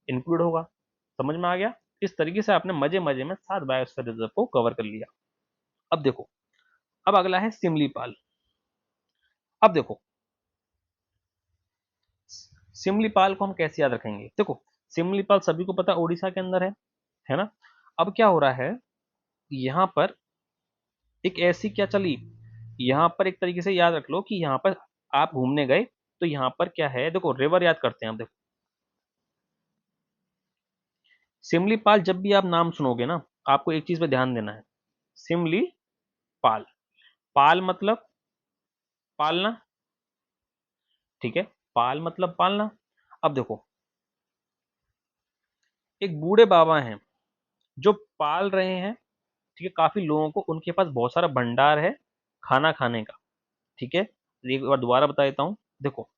इंक्लूड होगा। समझ में आ गया? इस तरीके से आपने मजे मजे में 7 बायोस्फीयर रिजर्व को कवर कर लिया। अब देखो, अब अगला है सिमलीपाल। अब देखो, सिमलीपाल को हम कैसे याद रखेंगे? देखो, सिमलीपाल सभी को पता है उड़ीसा के अंदर है ना। अब क्या हो रहा है, यहाँ पर एक ऐसी क्या चली, यहाँ पर एक तरीके से याद रख लो कि यहाँ पर आप घूमने गए, तो यहाँ पर क्या है, देखो रिवर याद करते हैं आप। देखो, सिमलीपाल जब भी आप नाम सुनोगे ना, आपको एक चीज पे ध्यान देना है। सिमली पाल, पाल मतलब पालना, ठीक है, पाल मतलब पालना। अब देखो, एक बूढ़े बाबा हैं जो पाल रहे हैं, ठीक है, काफी लोगों को, उनके पास बहुत सारा भंडार है खाना खाने का। ठीक है, एक बार दोबारा बता देता हूँ। देखो,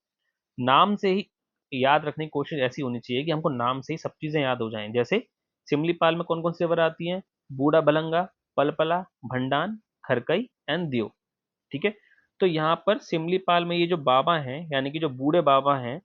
नाम से ही याद रखने की कोशिश ऐसी होनी चाहिए कि हमको नाम से ही सब चीजें याद हो जाएं। जैसे सिमलीपाल में कौन कौन सी रिवर आती हैं? बूढ़ा बलंगा, पलपला, भंडान, खरकई एंड दियो। ठीक है, तो यहाँ पर सिमलीपाल में ये जो बाबा हैं, यानी कि जो बूढ़े बाबा हैं,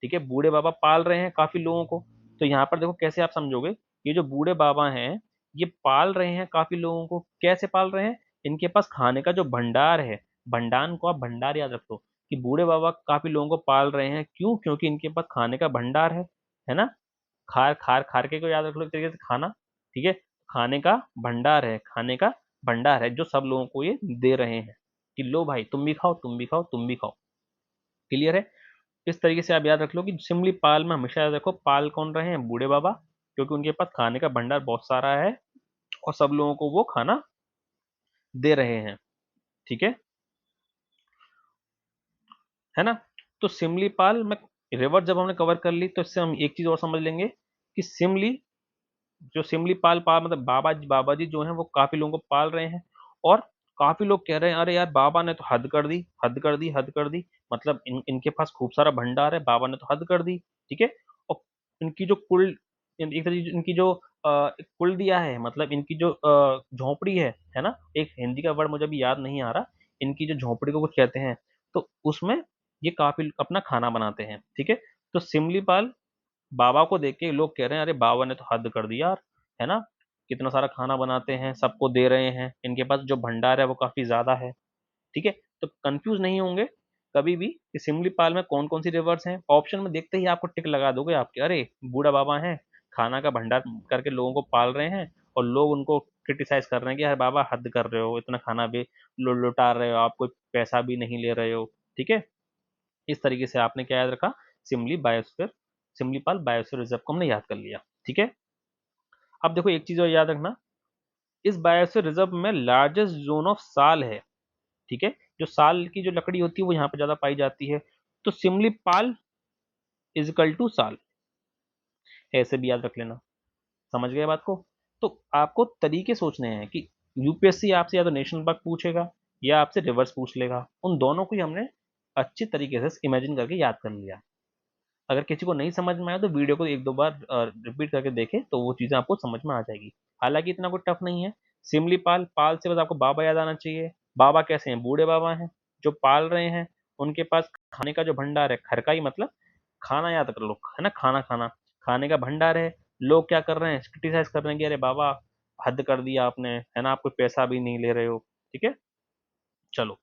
ठीक है, बूढ़े बाबा पाल रहे हैं काफी लोगों को। तो यहाँ पर देखो कैसे आप समझोगे, ये जो बूढ़े बाबा हैं, ये पाल रहे हैं काफी लोगों को। कैसे पाल रहे हैं? इनके पास खाने का जो भंडार है, भंडान को आप भंडार याद रखो, कि बूढ़े बाबा काफी लोगों को पाल रहे हैं। क्यों? क्योंकि इनके पास खाने का भंडार है ना। खार खार खार के को याद रख लो एक तरीके से, खाना। ठीक है, खाने का भंडार है, खाने का भंडार है जो सब लोगों को ये दे रहे हैं कि लो भाई, तुम भी खाओ, तुम भी खाओ, तुम भी खाओ। क्लियर है? इस तरीके से आप याद रख लो कि सिमली पाल में हमेशा याद रखो, पाल कौन रहे हैं? बूढ़े बाबा, क्योंकि उनके पास खाने का भंडार बहुत सारा है और सब लोगों को वो खाना दे रहे हैं। ठीक है ना। तो सिमली पाल में रिवर जब हमने कवर कर ली, तो इससे हम एक चीज और समझ लेंगे कि सिमली, जो सिमली पाल पाल मतलब बाबा जी जो हैं वो काफी लोगों को पाल रहे हैं। और काफी लोग कह रहे हैं अरे यार बाबा ने तो हद कर दी, हद कर दी, हद कर दी। मतलब इनके पास खूब सारा भंडार है, बाबा ने तो हद कर दी। ठीक है, और इनकी जो कुल, एक तरीके से इनकी जो कुल दिया है, मतलब इनकी जो झोपड़ी है ना, एक हिंदी का वर्ड मुझे अभी याद नहीं आ रहा, इनकी जो झोपड़ी को कुछ कहते हैं, तो उसमें ये काफी अपना खाना बनाते हैं। ठीक है, तो सिमली पाल बाबा को देख के लोग कह रहे हैं अरे बाबा ने तो हद कर दिया यार, है ना, कितना सारा खाना बनाते हैं, सबको दे रहे हैं, इनके पास जो भंडार है वो काफी ज्यादा है। ठीक है, तो कंफ्यूज नहीं होंगे कभी भी कि सिमली पाल में कौन कौन सी रिवर्स हैं। ऑप्शन में देखते ही आपको टिक लगा दोगे आपके, अरे बूढ़ा बाबा हैं, खाना का भंडार करके लोगों को पाल रहे हैं, और लोग उनको क्रिटिसाइज कर रहे हैं कि यार बाबा हद कर रहे हो, इतना खाना भी लुटा रहे हो, आप कोई पैसा भी नहीं ले रहे हो। ठीक है, इस तरीके से आपने क्या याद रखा, सिमलीपाल बायोस्फीयर रिजर्व को हमने याद कर लिया। ठीक है, अब देखो एक चीज और याद रखना, इस बायोस्फीयर रिजर्व में लार्जेस्ट जोन ऑफ साल है। ठीक है, जो साल की जो लकड़ी होती है वो यहाँ पे ज्यादा पाई जाती है, तो सिमलीपाल इजिकल टू साल, ऐसे भी याद रख लेना। समझ गए बात को? तो आपको तरीके सोचने हैं कि यूपीएससी आपसे या तो नेशनल पार्क पूछेगा या आपसे रिवर्स पूछ लेगा, उन दोनों को ही हमने अच्छी तरीके से इमेजिन करके याद कर लिया। अगर किसी को नहीं समझ में आया तो वीडियो को एक दो बार रिपीट करके देखें तो वो चीज़ें आपको समझ में आ जाएगी। हालांकि इतना कोई टफ नहीं है। सिमली पाल, पाल से बस आपको बाबा याद आना चाहिए। बाबा कैसे हैं? बूढ़े बाबा हैं जो पाल रहे हैं, उनके पास खाने का जो भंडार है, खरकाई मतलब खाना याद कर लो, है ना, खाना खाना, खाने का भंडार है। लोग क्या कर रहे हैं? क्रिटिसाइज कर रहे हैं कि अरे बाबा हद कर दिया आपने, है ना, आप कोई पैसा भी नहीं ले रहे हो। ठीक है, चलो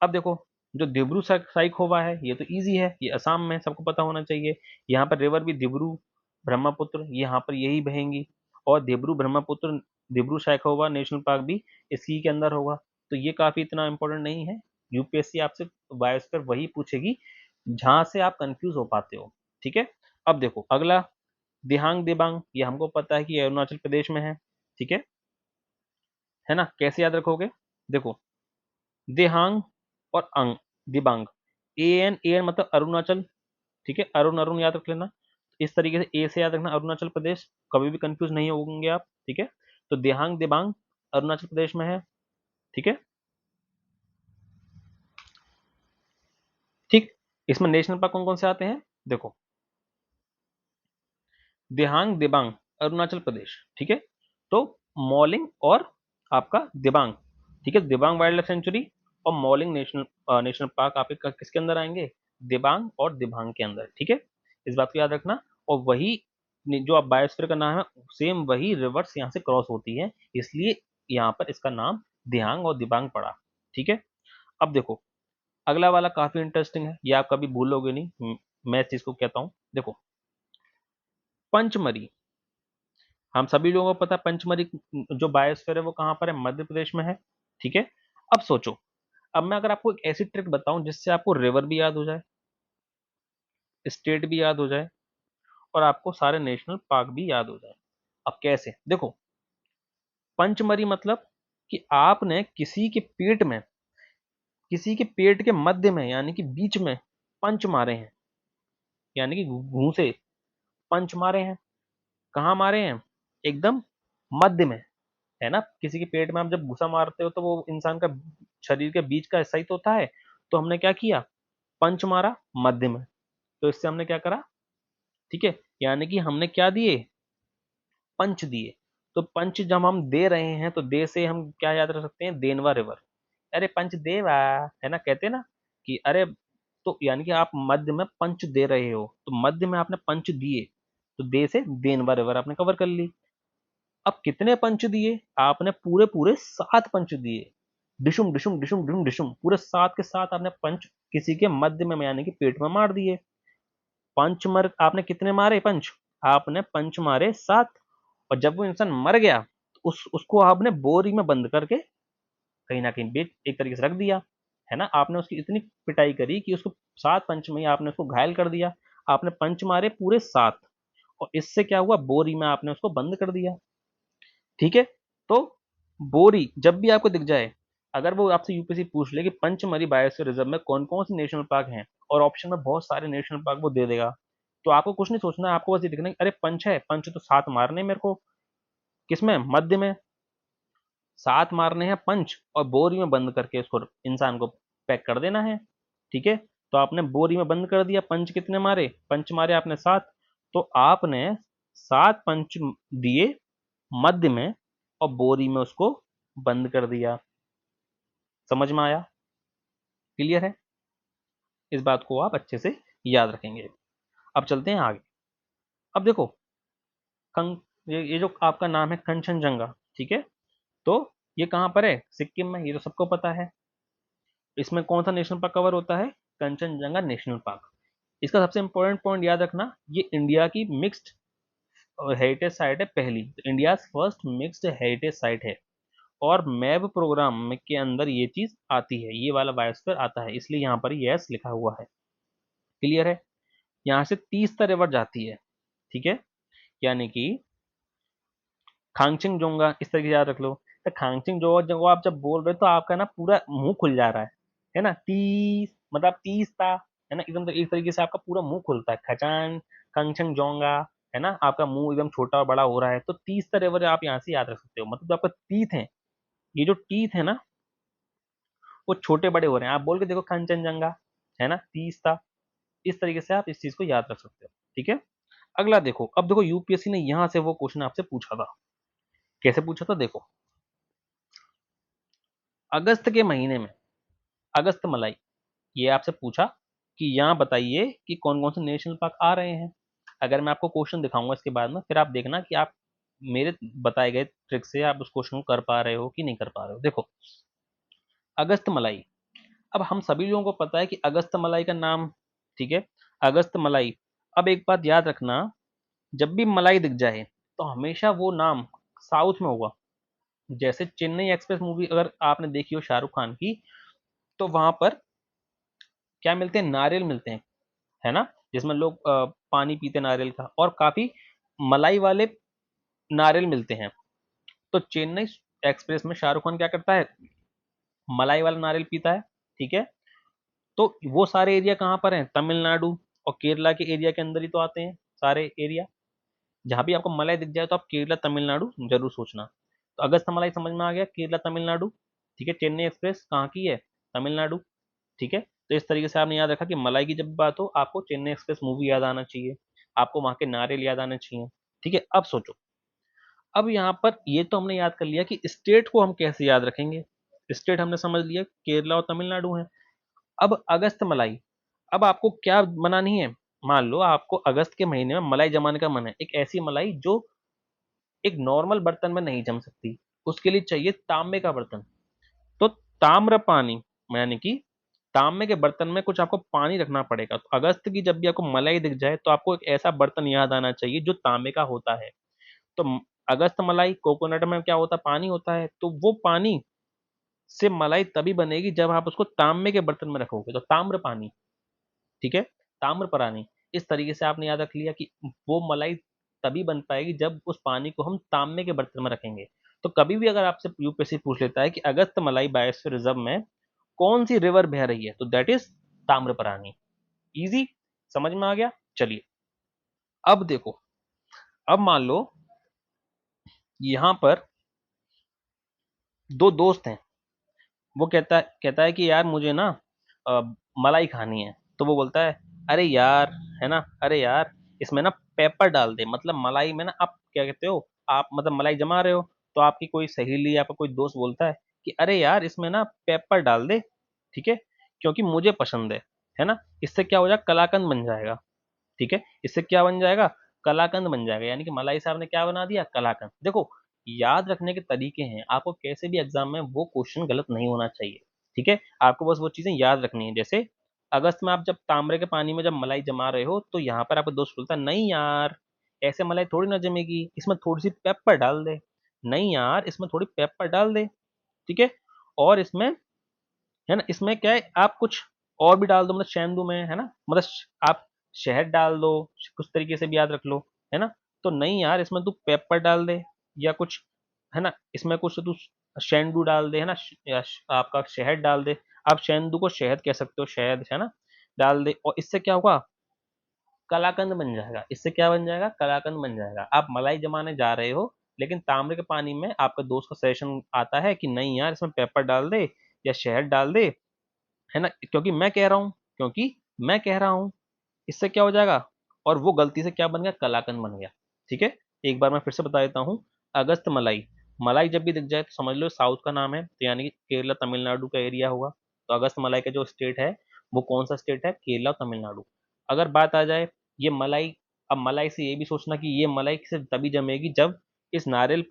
अब देखो, जो दिब्रू साइखोवा है ये तो इजी है, ये असम में, सबको पता होना चाहिए। यहाँ पर रिवर भी दिब्रू ब्रह्मपुत्र यहाँ पर यही बहेंगी, और दिब्रू ब्रह्मपुत्र दिब्रू साइखोवा नेशनल पार्क भी इसी के अंदर होगा। तो ये काफी इतना इंपॉर्टेंट नहीं है। यूपीएससी आपसे बायोस्फीयर वही पूछेगी जहां से आप कंफ्यूज हो पाते हो। ठीक है, अब देखो अगला, दिहांग दिबांग, ये हमको पता है कि ये अरुणाचल प्रदेश में है। ठीक है ना, कैसे याद रखोगे? देखो, दिहांग और अंग, दिबांग, ए एन मतलब अरुणाचल। ठीक है, अरुण अरुण याद रख लेना। इस तरीके से ए से याद रखना अरुणाचल प्रदेश, कभी भी कंफ्यूज नहीं होंगे आप। ठीक है, तो दिहांग दिबांग अरुणाचल प्रदेश में है। ठीक है, ठीक, इसमें नेशनल पार्क कौन कौन से आते हैं? देखो, दिहांग दिबांग अरुणाचल प्रदेश। ठीक है, तो मॉलिंग और आपका दिबांग, ठीक है, दिबांग वाइल्ड लाइफ सेंचुरी और मॉलिंग नेशनल पार्क आपके किसके अंदर आएंगे? दिबांग और दिबांग के अंदर। ठीक है, इस बात को याद रखना। और वही जो आप बायोस्फीयर का नाम है, सेम वही रिवर्स यहाँ से क्रॉस होती है, इसलिए यहाँ पर इसका नाम दिहांग और दिबांग पड़ा। ठीक है, अब देखो अगला वाला काफी इंटरेस्टिंग है, ये आप कभी भूलोगे नहीं। मैं इस चीज को कहता हूँ, देखो, पंचमरी, हम सभी लोगों को पता है पंचमरी जो बायोस्फीयर है वो कहाँ पर है? मध्य प्रदेश में है। ठीक है, अब सोचो, अब मैं अगर आपको एक ऐसी ट्रिक बताऊं जिससे आपको रिवर भी याद हो जाए, स्टेट भी याद हो जाए, और आपको सारे नेशनल पार्क भी याद हो जाए। अब कैसे? देखो, पंचमरी मतलब कि आपने किसी के पेट के मध्य में यानी कि बीच में पंच मारे हैं, यानी कि घूंसे पंच मारे हैं। कहाँ मारे हैं? एकदम मध्य में, है ना। किसी के पेट में आप जब घुसा मारते हो तो वो इंसान का शरीर के बीच का हिस्सा ही तो होता है। तो हमने क्या किया? पंच मारा मध्य में, तो इससे हमने क्या करा? ठीक है, यानी कि हमने क्या दिए? पंच दिए। तो पंच जब हम दे रहे हैं तो दे से हम क्या याद रख सकते हैं? देनवा रिवर। अरे पंच देवा, है ना, कहते हैं ना कि अरे, तो यानी कि आप मध्य में पंच दे रहे हो, तो मध्य में आपने पंच दिए, तो दे से देनवा रिवर आपने कवर कर ली। अब कितने पंच दिए? आपने पूरे पूरे 7 पंच दिए। डिशुम डिशुम डिशुम डिशुम डिशुम, पूरे 7 के 7 आपने पंच किसी के मध्य में यानी कि पेट में मार दिए। पंच मर आपने कितने मारे पंच? आपने पंच मारे 7। और जब वो इंसान मर गया तो उसको आपने बोरी में बंद करके कहीं ना कहीं बेच एक तरीके से रख दिया, है ना। आपने उसकी इतनी पिटाई करी कि उसको 7 पंच में ही आपने उसको घायल कर दिया। आपने पंच मारे पूरे 7, और इससे क्या हुआ? बोरी में आपने उसको बंद कर दिया। ठीक है, तो बोरी जब भी आपको दिख जाए, अगर वो आपसे यूपीएससी पूछ ले कि पंचमरी बायोस्फीयर रिजर्व में कौन कौन से नेशनल पार्क हैं, और ऑप्शन में बहुत सारे नेशनल पार्क वो दे देगा, तो आपको कुछ नहीं सोचना है, आपको बस ये दिखना है अरे पंच है, पंच तो 7 मारने हैं मेरे को। किसमें? मध्य में 7 मारने हैं पंच, और बोरी में बंद करके इसको इंसान को पैक कर देना है। ठीक है, तो आपने बोरी में बंद कर दिया। पंच कितने मारे? पंच मारे आपने 7, तो आपने 7 पंच दिए मध्य में, और बोरी में उसको बंद कर दिया। समझ में आया? क्लियर है? इस बात को आप अच्छे से याद रखेंगे। अब चलते हैं आगे। अब देखो, कंग ये जो आपका नाम है कंचनजंगा, ठीक है, तो ये कहाँ पर है? सिक्किम में, ये तो सबको पता है। इसमें कौन सा नेशनल पार्क कवर होता है? Kanchenjunga national park. इसका सबसे इंपॉर्टेंट पॉइंट याद रखना, ये इंडिया की मिक्स्ड हेरिटेज साइट है पहली, तो India first mixed heritage site है। और मैप प्रोग्राम में के अंदर ये चीज आती है, ये वाला बायोस्फीयर आता है, इसलिए यहाँ पर यस लिखा हुआ है। क्लियर है? यहाँ से 30 रिवर जाती है, ठीक है, यानी कि खांगचिंग जोंगा, इस तरीके से याद रख लो। तो खांगचिंग जोंगा जब आप जब बोल रहे हो तो आपका ना पूरा मुंह खुल जा रहा है ना, 30 मतलब 30 था, है ना, एकदम एक तरीके से आपका पूरा मुंह खुलता है, खचान खांगचिंग जोंगा, है ना, आपका मुंह एकदम छोटा और बड़ा हो रहा है। तो 30 रिवर आप यहाँ से याद रख सकते हो, मतलब जो आपका टीथ है, ये जो टीथ है ना, वो छोटे बड़े हो रहे हैं। आप बोल के देखो कंचनजंगा, है ना, 30 था। इस तरीके से आप इस चीज को याद रख सकते हो, ठीक है। अगला देखो, अब देखो यूपीएससी ने यहां से वो क्वेश्चन आपसे पूछा था। कैसे पूछा था देखो, अगस्त के महीने में, अगस्त मलाई, ये आपसे पूछा कि यहाँ बताइए कि कौन कौन से नेशनल पार्क आ रहे हैं। अगर मैं आपको क्वेश्चन दिखाऊंगा इसके बाद में, फिर आप देखना कि आप मेरे बताए गए ट्रिक से आप उस क्वेश्चन को कर पा रहे हो कि नहीं कर पा रहे हो। देखो, अगस्त मलाई, अब हम सभी लोगों को पता है कि अगस्त मलाई का नाम, ठीक है, अगस्त मलाई। अब एक बात याद रखना, जब भी मलाई दिख जाए तो हमेशा वो नाम साउथ में होगा। जैसे चेन्नई एक्सप्रेस मूवी अगर आपने देखी हो शाहरुख खान की, तो वहां पर क्या मिलते हैं, नारियल मिलते हैं, है ना, जिसमें लोग पानी पीते हैं नारियल का, और काफी मलाई वाले नारियल मिलते हैं। तो चेन्नई एक्सप्रेस में शाहरुख खान क्या करता है, मलाई वाला नारियल पीता है, ठीक है। तो वो सारे एरिया कहाँ पर हैं, तमिलनाडु और केरला के एरिया के अंदर ही तो आते हैं सारे एरिया। जहां भी आपको मलाई दिख जाए तो आप केरला तमिलनाडु जरूर सोचना। तो अगस्त मलाई समझ में आ गया, केरला तमिलनाडु, ठीक है। चेन्नई एक्सप्रेस कहाँ की है, तमिलनाडु, ठीक है। तो इस तरीके से आपने याद रखा कि मलाई की जब बात हो आपको चेन्नई एक्सप्रेस मूवी याद आना चाहिए, आपको वहां के नारियल याद आने चाहिए, ठीक है। अब सोचो, अब यहाँ पर ये तो हमने याद कर लिया कि स्टेट को हम कैसे याद रखेंगे। स्टेट हमने समझ लिया केरला और तमिलनाडु है। अब अगस्त मलाई, अब आपको क्या बनानी है, मान लो आपको अगस्त के महीने में मलाई जमाने का मन है, एक ऐसी मलाई जो एक नॉर्मल बर्तन में नहीं जम सकती, उसके लिए चाहिए तांबे का बर्तन। तो ताम्र पानी, यानी कि तांबे के बर्तन में कुछ आपको पानी रखना पड़ेगा। तो अगस्त की जब भी आपको मलाई दिख जाए तो आपको एक ऐसा बर्तन याद आना चाहिए जो तांबे का होता है। तो अगस्त मलाई, कोकोनट में क्या होता है, पानी होता है, तो वो पानी से मलाई तभी बनेगी जब आप उसको तांबे के बर्तन में रखोगे, तो ताम्र पानी, ठीक है, ताम्र पानी। इस तरीके से आपने याद रख लिया कि वो मलाई तभी बन पाएगी जब उस पानी को हम तांबे के बर्तन में रखेंगे। तो कभी भी अगर आपसे यूपीएससी पूछ लेता है कि अगस्त मलाई बायोस्फीयर रिजर्व में कौन सी रिवर बह रही है, तो दैट इज ताम्रपरानी। इजी, समझ में आ गया। चलिए, अब देखो, अब मान लो यहां पर दो दोस्त हैं, वो कहता है कि यार मुझे ना अ, मलाई खानी है। तो वो बोलता है, अरे यार, है ना, अरे यार इसमें ना पेपर डाल दे, मतलब मलाई में ना आप क्या कहते हो, आप मतलब मलाई जमा रहे हो, तो आपकी कोई सहेली या आपका कोई दोस्त बोलता है कि अरे यार इसमें ना पेपर डाल दे, ठीक है, क्योंकि मुझे पसंद है ना। इससे क्या हो जाएगा, कलाकंद बन जाएगा, ठीक है। इससे क्या बन जाएगा, कलाकंद बन जाएगा, यानी कि मलाई साहब ने क्या बना दिया, कलाकंद। देखो, याद रखने के तरीके हैं, आपको कैसे भी एग्जाम में वो क्वेश्चन गलत नहीं होना चाहिए, ठीक है। आपको बस वो चीजें याद रखनी है। जैसे अगस्त में आप जब तांबरे के पानी में जब मलाई जमा रहे हो, तो यहाँ पर आपका दोस्त बोलता है, नहीं यार ऐसे मलाई थोड़ी ना जमेगी, इसमें थोड़ी सी पेपर डाल दे, नहीं यार इसमें थोड़ी पेपर डाल दे, ठीक है। और इसमें, है ना, इसमें क्या है, आप कुछ और भी डाल दो, मतलब शैंदू में, है ना, मतलब आप शहद डाल दो, कुछ तरीके से भी याद रख लो, है ना। तो नहीं यार इसमें तू पेपर डाल दे, या कुछ, है ना, इसमें कुछ तू शैंडू डाल दे, है ना, आपका शहद डाल दे। आप शैंदू को शहद कह सकते हो, शहद, है ना, डाल दे, और इससे क्या होगा, कलाकंद बन जाएगा। इससे क्या बन जाएगा, कलाकंद बन जाएगा। आप मलाई जमाने जा रहे हो, लेकिन तांबे के पानी में आपका दोस्त का सजेशन आता है कि नहीं यार इसमें पेपर डाल दे या शहद डाल दे, है ना, क्योंकि मैं कह रहा हूं, इससे क्या हो जाएगा, और वो गलती से क्या बन गया, कलाकंद बन गया, ठीक है। एक बार मैं फिर से बता देता हूँ, अगस्त मलाई, मलाई जब भी दिख जाए तो समझ लो साउथ का नाम है, तो यानी कि केरला तमिलनाडु का एरिया होगा। तो अगस्त मलाई का जो स्टेट है वो कौन सा स्टेट है, केरला और तमिलनाडु। अगर बात आ जाए ये मलाई, अब मलाई से ये भी सोचना कि ये मलाई सिर्फ तभी जमेगी जब इस नारियल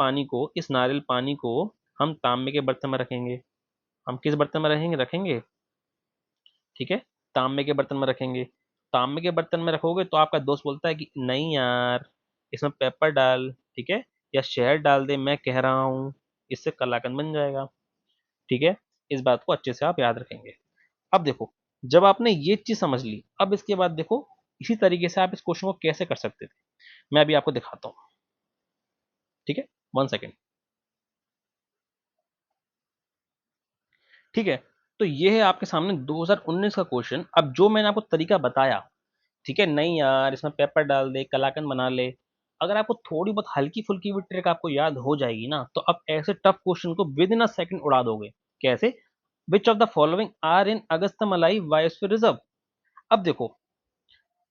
पानी को हम तांबे के बर्तन में रखेंगे। हम किस बर्तन में रखेंगे, ठीक है, तांबे के बर्तन में रखेंगे। तांबे के बर्तन में रखोगे तो आपका दोस्त बोलता है कि नहीं यार, इसमें पेपर डाल, ठीक है, या शहद डाल दे, मैं कह रहा हूँ, इससे कलाकंद बन जाएगा। ठीक है, इस बात को अच्छे से आप याद रखेंगे। अब देखो, जब आपने ये चीज समझ ली, अब इसके बाद देखो इसी तरीके से आप इस क्वेश्चन को कैसे कर सकते थे, मैं अभी आपको दिखाता हूँ। ठीक है, 1 सेकेंड। ठीक है, तो ये है आपके सामने 2019 का क्वेश्चन। अब जो मैंने आपको तरीका बताया, ठीक है, नहीं यार इसमें पेपर डाल दे, कलाकंद बना ले, अगर आपको थोड़ी बहुत हल्की फुल्की भी ट्रिक आपको याद हो जाएगी ना, तो आप ऐसे टफ क्वेश्चन को विद इन अ सेकंड उड़ा दोगे। कैसे? Which of the following are in Agasthyamalai biosphere reserve. अब देखो,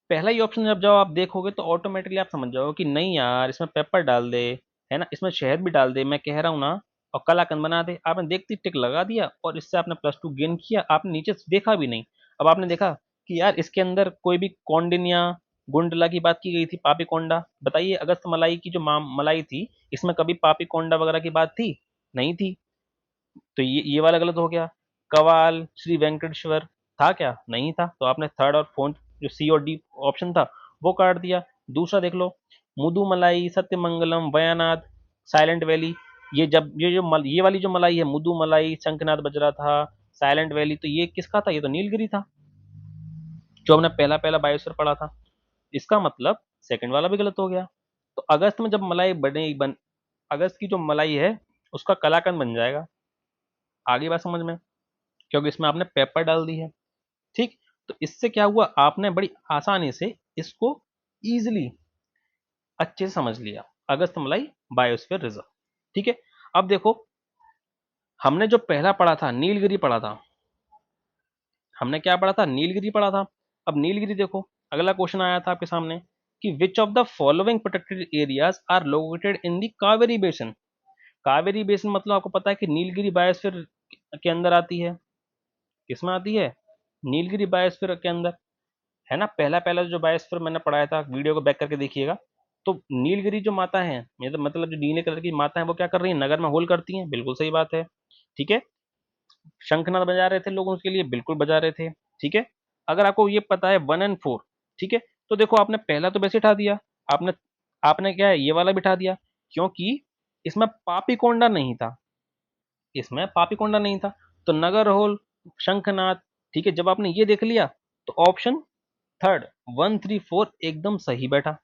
पहला ही ऑप्शन जब जब आप देखोगे तो ऑटोमेटिकली आप समझ जाओगे कि नहीं यार इसमें पेपर डाल दे, है ना, इसमें शहद भी डाल दे, मैं कह रहा हूँ ना, और कलाकंद बना दे। आपने देखते ही टिक लगा दिया और इससे आपने +2 गेन किया, आपने नीचे से देखा भी नहीं। अब आपने देखा कि यार इसके अंदर कोई भी कौंडिन्या गुंडला की बात की गई थी, पापी कोंडा, बताइए अगस्त मलाई की जो मलाई थी, इसमें कभी पापी कोंडा वगैरह की बात थी? नहीं थी। तो ये वाला गलत हो गया। कवाल श्री वेंकटेश्वर था क्या? नहीं था। तो आपने थर्ड और फोर्थ जो सी और डी ऑप्शन था वो काट दिया। दूसरा देख लो, मुदुमलाई, सत्यमंगलम, वयानाथ, साइलेंट वैली, ये वाली जो मलाई है, मुदुमलाई, शंखनाथ बज रहा था, साइलेंट वैली, तो ये किसका था? ये तो नीलगिरी था, जो हमने पहला पहला बायोस्फीयर पढ़ा था। इसका मतलब सेकंड वाला भी गलत हो गया। तो अगस्त में जब मलाई अगस्त की जो मलाई है उसका कलाकंद बन जाएगा। आगे बात समझ में? क्योंकि इसमें आपने पेपर डाल दी है। ठीक, तो इससे क्या हुआ, आपने बड़ी आसानी से इसको इजीली अच्छे से समझ लिया, अगस्त मलाई बायोस्फीयर रिजर्व। ठीक है, अब देखो, हमने जो पहला पढ़ा था नीलगिरी पढ़ा था, हमने क्या पढ़ा था? नीलगिरी पढ़ा था। अब नीलगिरी देखो, अगला क्वेश्चन आया था आपके सामने कि which of the following protected areas are located in the Kaveri basin. Kaveri basin मतलब आपको पता है कि नीलगिरी बायोस्फीयर के अंदर आती है। किसमें आती है? नीलगिरी बायोस्फीयर के अंदर, है ना। पहला पहला जो बायोस्फीयर मैंने पढ़ाया था, वीडियो को बैक करके देखिएगा। तो नीलगिरी जो माता है, मतलब जो नीले कलर की माता है, वो क्या कर रही है? नगर में होल करती हैं। बिल्कुल सही बात है। ठीक है, शंखनाद बजा रहे थे लोग उसके लिए, बिल्कुल बजा रहे थे। ठीक है, अगर आपको ये पता है 1 और 4, ठीक है, तो देखो आपने पहला तो वैसे उठा दिया, आपने आपने क्या है, ये वाला बिठा दिया, क्योंकि इसमें पापीकोंडा नहीं था, इसमें पापीकोंडा नहीं था, तो नगर होल, शंखनाद। ठीक है, जब आपने ये देख लिया तो ऑप्शन थर्ड 1, 3, 4 एकदम सही बैठा।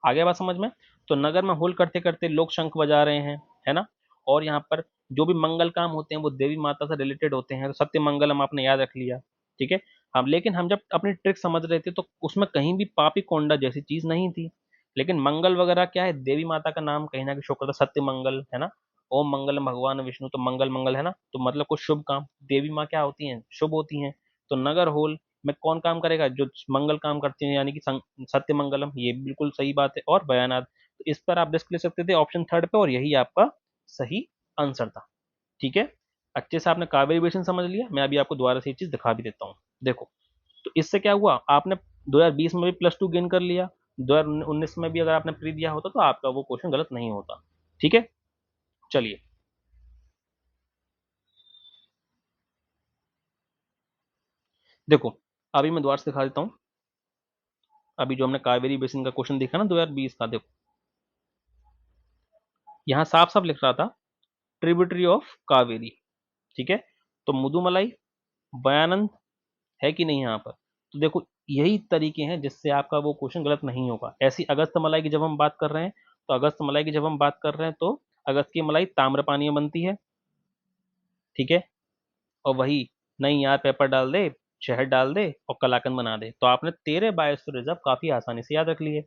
आगे बात समझ में? तो नगर में होल करते करते लोग शंख बजा रहे हैं, है ना। और यहाँ पर जो भी मंगल काम होते हैं वो देवी माता से रिलेटेड होते हैं, तो सत्य मंगलम आपने याद रख लिया। ठीक है, हम लेकिन हम जब अपनी ट्रिक समझ रहे थे तो उसमें कहीं भी पापी कोंडा जैसी चीज नहीं थी। लेकिन मंगल वगैरह क्या है, देवी माता का नाम कहीं ना कहीं शो करता है, सत्य मंगल, है ना। ओम मंगलम भगवान विष्णु, तो मंगल मंगल, है ना, तो मतलब कुछ शुभ काम, देवी माँ क्या होती हैं? शुभ होती हैं। तो नगर होल में कौन काम करेगा? जो मंगल काम करते हैं, यानी कि सत्य मंगलम, ये बिल्कुल सही बात है। और बयानात, तो इस पर आप रिस्क ले सकते थे ऑप्शन थर्ड पे, और यही आपका सही आंसर था। ठीक है, अच्छे से आपने कावेरी बेसिन समझ लिया। मैं अभी आपको दोबारा से ये चीज दिखा भी देता हूँ। देखो, तो इससे क्या हुआ, आपने 2020 में भी +2 गेन कर लिया, 2019 में भी अगर आपने प्री दिया होता तो आपका वो क्वेश्चन गलत नहीं होता। ठीक है, चलिए, देखो अभी मैं दोबारा से दिखा देता हूँ। अभी जो हमने कावेरी बेसिन का क्वेश्चन देखा ना 2020 का, देखो यहाँ साफ साफ लिख रहा था ट्रिब्यूटरी ऑफ कावेरी। ठीक है, तो मुदुमलाई, बयानंद, है कि नहीं यहाँ पर? तो देखो, यही तरीके हैं जिससे आपका वो क्वेश्चन गलत नहीं होगा। ऐसी अगस्त मलाई की जब हम बात कर रहे हैं, तो अगस्त मलाई की जब हम बात कर रहे हैं, तो अगस्त की मलाई ताम्र पानी में बनती है। ठीक है, और वही, नहीं यार पेपर डाल दे, शहद डाल दे और कलाकंद बना दे, तो आपने 13 बायोस्फीयर रिजर्व काफी आसानी से याद रख लिए।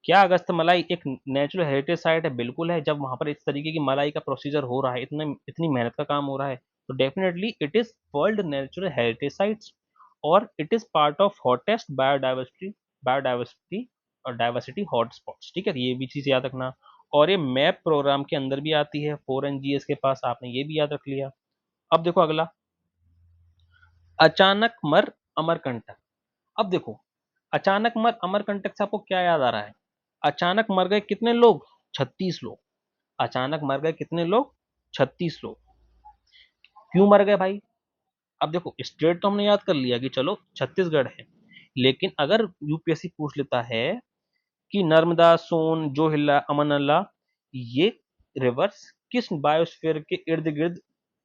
क्या अगस्त मलाई एक नेचुरल हेरिटेज साइट है? बिल्कुल है। जब वहां पर इस तरीके की मलाई का प्रोसीजर हो रहा है, इतने इतनी मेहनत का काम हो रहा है, तो definitely it is world natural heritage sites, और it is part of hottest biodiversity और डाइवर्सिटी हॉटस्पॉट्स। ठीक है, ये भी चीज याद रखना। और ये मैप प्रोग्राम के अंदर भी आती है, 4NGS के पास, आपने ये भी याद रख लिया। अब देखो अगला, अचानक मर अमरकंटक। अब देखो, अचानक मर अमरकंटक से आपको क्या याद आ रहा है? अचानक मर गए कितने लोग? 36 लोग। अचानक मर गए कितने लोग? 36 लोग। क्यों मर गए भाई? अब देखो, स्टेट तो हमने याद कर लिया कि चलो छत्तीसगढ़ है, लेकिन अगर यूपीएससी पूछ लेता है कि नर्मदा, सोन, जोहिला, अमन अल्लाह ये रिवर्स किस बायोस्फीयर के इर्द गिर्द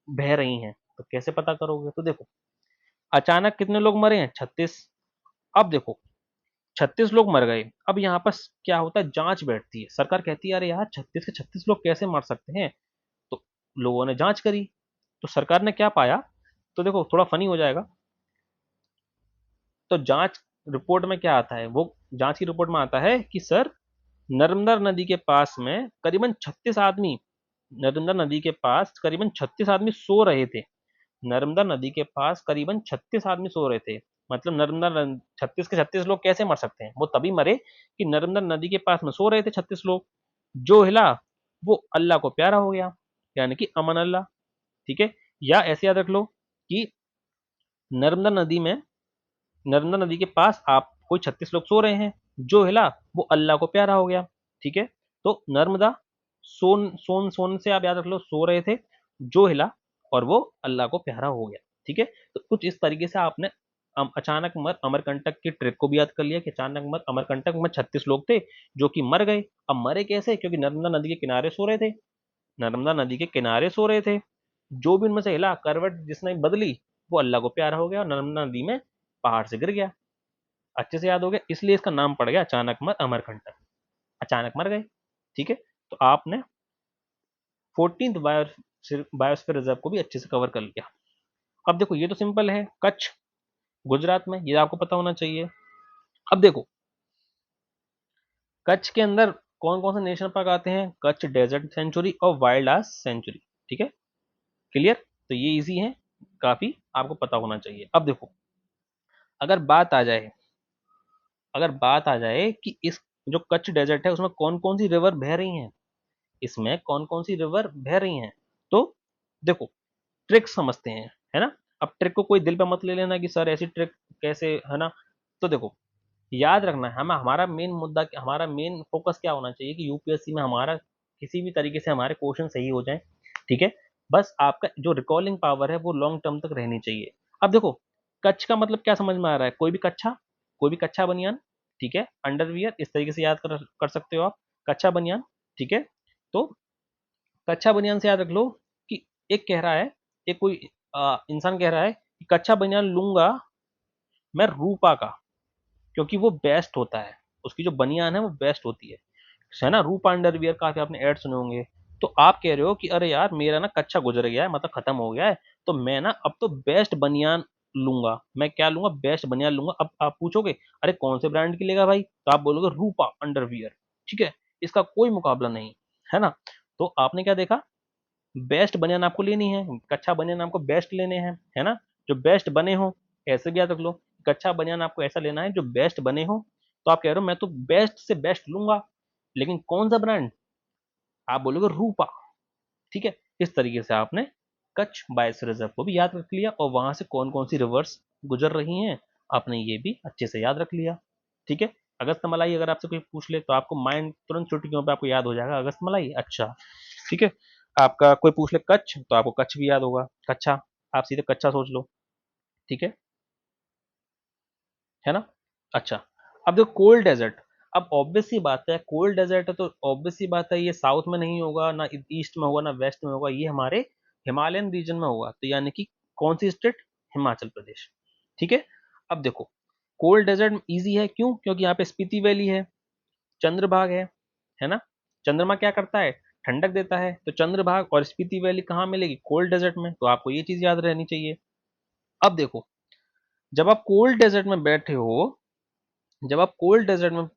बह रही हैं। तो कैसे पता करोगे? तो देखो, अचानक कितने लोग मरे हैं? 36। अब देखो, 36 लोग मर गए। अब यहाँ पर क्या होता है, जांच बैठती है। सरकार कहती है अरे यार 36 के 36 लोग कैसे मर सकते हैं। तो लोगों ने जांच करी, तो सरकार ने क्या पाया, तो देखो थोड़ा फनी हो जाएगा। तो जांच रिपोर्ट में क्या आता है, वो जांच की रिपोर्ट में आता है कि सर, नर्मदा नदी के पास में करीबन 36 आदमी, नर्मदा नदी के पास करीबन 36 आदमी सो रहे थे। नर्मदा नदी के पास करीबन 36 आदमी सो रहे थे। मतलब नर्मदा 36 के 36 लोग कैसे मर सकते हैं? वो तभी मरे कि नर्मदा नदी के पास में सो रहे थे 36 लोग। जो हिला वो अल्लाह को प्यारा हो गया, यानी कि अमन अल्लाह। ठीक है, या ऐसे याद रख लो कि नर्मदा नदी में, नर्मदा नदी के पास आप कोई 36 लोग सो रहे हैं, जो हिला वो अल्लाह को प्यारा हो गया। ठीक है, तो नर्मदा, सोन सोन सोन से आप याद रख लो सो रहे थे, जो हिला और वो अल्लाह को प्यारा हो गया। ठीक है, तो कुछ इस तरीके से आपने अचानक मर अमरकंटक की ट्रिक को भी याद कर लिया कि अचानक मर अमरकंटक में 36 लोग थे जो कि मर गए। अब मरे कैसे? क्योंकि नर्मदा नदी के किनारे सो रहे थे, नर्मदा नदी के किनारे सो रहे थे। जो भी उनमें से हिला, करवट जिसने बदली, वो अल्लाह को प्यारा हो गया और नर्मदा नदी में पहाड़ से गिर गया। अच्छे से याद हो गया, इसलिए इसका नाम पड़ गया अचानक मर अमरकंटक। अचानक मर गए। ठीक है, तो आपने 14th बायोस्फीयर रिजर्व को भी अच्छे से कवर कर लिया। अब देखो, ये तो सिंपल है, कच्छ गुजरात में, ये आपको पता होना चाहिए। अब देखो, कच्छ के अंदर कौन कौन से नेशनल पार्क आते हैं? कच्छ डेजर्ट सेंचुरी और वाइल्ड आर्ट सेंचुरी। ठीक है, क्लियर? तो ये इजी है, काफी आपको पता होना चाहिए। अब देखो, अगर बात आ जाए, अगर बात आ जाए कि इस जो कच्छ डेजर्ट है उसमें कौन कौन सी रिवर बह रही हैं, इसमें कौन कौन सी रिवर बह रही हैं, तो देखो, ट्रिक समझते हैं, है ना। अब ट्रिक को कोई दिल पे मत ले लेना कि सर ऐसी ट्रिक कैसे, है ना। तो देखो, याद रखना है, हम हमारा मेन मुद्दा, हमारा मेन फोकस क्या होना चाहिए कि यूपीएससी में हमारा किसी भी तरीके से हमारे क्वेश्चन सही हो जाए। ठीक है, बस आपका जो रिकॉलिंग पावर है वो लॉन्ग टर्म तक रहनी चाहिए। अब देखो, कच्छ का मतलब क्या समझ में आ रहा है? कोई भी कच्छा, कोई भी कच्छा बनियान। ठीक है, अंडरवियर इस तरीके से याद कर सकते हो आप, कच्छा बनियान। ठीक है, तो कच्छा बनियान से याद रख लो कि एक कह रहा है, एक कोई इंसान कह रहा है कि कच्छा बनियान लूंगा मैं रूपा का, क्योंकि वो बेस्ट होता है, उसकी जो बनियान है वो बेस्ट होती है ना। रूपा अंडरवियर काफी आपने ऐड सुने होंगे। तो आप कह रहे हो कि अरे यार मेरा ना कच्चा गुजर गया है, मतलब खत्म हो गया है, तो मैं ना अब तो बेस्ट बनियान लूंगा। मैं क्या लूंगा? बेस्ट बनियान लूंगा। अब आप पूछोगे अरे कौन से ब्रांड की लेगा भाई, तो आप बोलोगे रूपा अंडरवियर। ठीक है, इसका कोई मुकाबला नहीं, है ना। तो आपने क्या देखा, बेस्ट बनियान आपको लेनी है, कच्चा बनियान आपको बेस्ट लेने हैं, है ना, जो बेस्ट बने हो। ऐसे भी याद रख लो, कच्चा बनियान आपको ऐसा लेना है जो बेस्ट बने हो। तो आप कह रहे हो मैं तो बेस्ट से बेस्ट लूंगा, लेकिन कौन सा ब्रांड? आप बोलोगे रूपा। ठीक है, इस तरीके से आपने कच्छ बायोस्फीयर रिजर्व को भी याद रख लिया और वहां से कौन कौन सी रिवर्स गुजर रही हैं आपने ये भी अच्छे से याद रख लिया। ठीक है, अगस्त मलाई अगर आपसे कोई पूछ ले तो आपको माइंड तुरंत चुटकियों पे आपको याद हो जाएगा अगस्त मलाई। अच्छा, ठीक है, आपका कोई पूछ ले कच्छ तो आपको कच्छ भी याद होगा, कच्छा, आप सीधे कच्छा सोच लो। ठीक है ना। अच्छा, अब देखो कोल्ड डेजर्ट। अब ऑब्वियस सी बात है, कोल्ड डेजर्ट है तो ऑब्वियस सी बात है ये साउथ में नहीं होगा, ना ईस्ट में होगा, ना वेस्ट में होगा, ये हमारे हिमालयन रीजन में होगा। तो यानी कि कौन सी स्टेट? हिमाचल प्रदेश। ठीक है, अब देखो, कोल्ड डेजर्ट इजी है, क्यों? क्योंकि यहाँ पे स्पीति वैली है, चंद्रभाग है ना। चंद्रमा क्या करता है? ठंडक देता है। तो चंद्रभाग और स्पीति वैली कहाँ मिलेगी? कोल्ड डेजर्ट में। तो आपको ये चीज याद रहनी चाहिए। अब देखो, जब आप कोल्ड डेजर्ट में बैठे हो, जब आप कोल्ड डेजर्ट में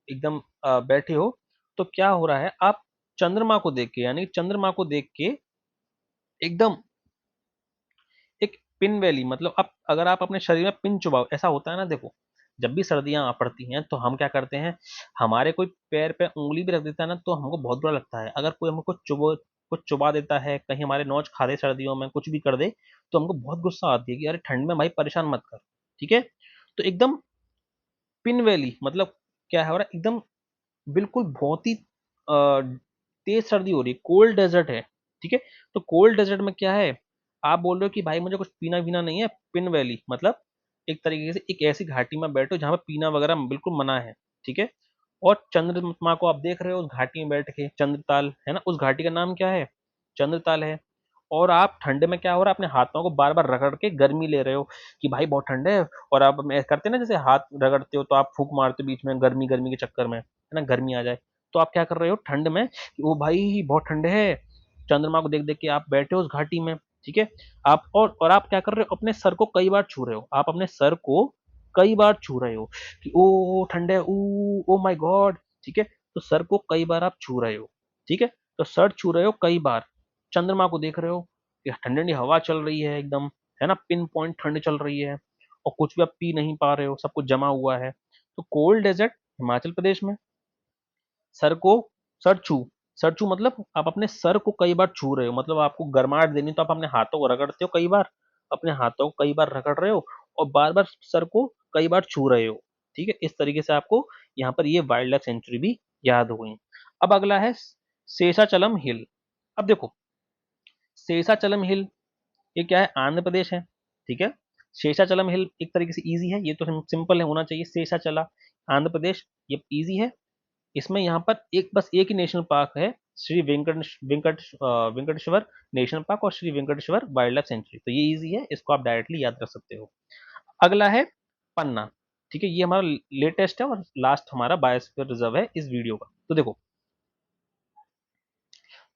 एकदम बैठे हो, तो क्या हो रहा है, आप चंद्रमा को देख के, यानी चंद्रमा को देख के एकदम एक पिन वैली, मतलब आप अगर आप अपने शरीर में पिन चुभाओ, ऐसा होता है ना। देखो, जब भी सर्दियां आ पड़ती हैं तो हम क्या करते हैं, हमारे कोई पैर पे उंगली भी रख देता है ना तो हमको बहुत बुरा लगता है। अगर कोई हमको कुछ चुबा देता है, कहीं हमारे नोच खा दे सर्दियों में, कुछ भी कर दे, तो हमको बहुत गुस्सा आती है कि अरे ठंड में भाई परेशान मत कर। ठीक है, तो एकदम पिन वैली मतलब क्या है हो रहा है, एकदम बिल्कुल बहुत ही तेज सर्दी हो रही है, कोल्ड डेजर्ट है। ठीक है, तो कोल्ड डेजर्ट में क्या है, आप बोल रहे हो कि भाई मुझे कुछ पीना वीना नहीं है, पिन वैली मतलब एक तरीके से एक ऐसी घाटी में बैठो जहां पर पीना वगैरह बिल्कुल मना है। ठीक है, और चंद्रमा को आप देख रहे हो उस घाटी में बैठ के, चंद्रताल है ना, उस घाटी का नाम क्या है? चंद्रताल है। और आप ठंड में क्या हो रहा है, अपने हाथों को बार बार रगड़ के गर्मी ले रहे हो कि भाई बहुत ठंड है, और आप करते ना जैसे हाथ रगड़ते हो तो आप फूंक मारते हो बीच में, गर्मी गर्मी के चक्कर में, है ना, गर्मी आ जाए, तो आप क्या कर रहे हो ठंड में कि ओ भाई बहुत ठंड है, चंद्रमा को देख देख के आप बैठे हो उस घाटी में, ठीक है। आप और आप क्या कर रहे हो, अपने सर को कई बार छू रहे हो, आप अपने सर को कई बार छू रहे हो कि ओ ठंड है, ओ माय गॉड, ठीक है। तो सर को कई बार आप छू रहे हो, ठीक है। तो सर छू रहे हो कई बार, चंद्रमा को देख रहे हो कि ठंडी ठंडी हवा चल रही है एकदम, है ना, पिन पॉइंट ठंड चल रही है, और कुछ भी आप पी नहीं पा रहे हो, सब कुछ जमा हुआ है। तो कोल्ड डेजर्ट हिमाचल प्रदेश में, सर को सर छू सर छू मतलब आप अपने सर को कई बार छू रहे हो, मतलब आपको गर्माहट देनी तो आप अपने हाथों को रगड़ते हो कई बार, अपने हाथों को कई बार रगड़ रहे हो, और बार बार सर को कई बार छू रहे हो, ठीक है। इस तरीके से आपको यहाँ पर ये वाइल्ड लाइफ सेंचुरी भी याद हो गई। अब अगला है शेषाचलम हिल। अब देखो, शेषाचलम हिल ये क्या है, आंध्र प्रदेश है, ठीक है। शेषाचलम हिल एक तरीके से इजी है, ये तो सिंपल है होना चाहिए, शेषाचला आंध्र प्रदेश, ये इजी है। इसमें यहाँ पर एक बस एक ही नेशनल पार्क है, श्री वेंकटेश्वर नेशनल पार्क और Shri Venkateshwara wildlife sanctuary, तो ये इजी है, इसको आप डायरेक्टली याद रख सकते हो। अगला है पन्ना, ठीक है, ये हमारा लेटेस्ट है और लास्ट हमारा बायोस्फीयर रिजर्व है इस वीडियो का। तो देखो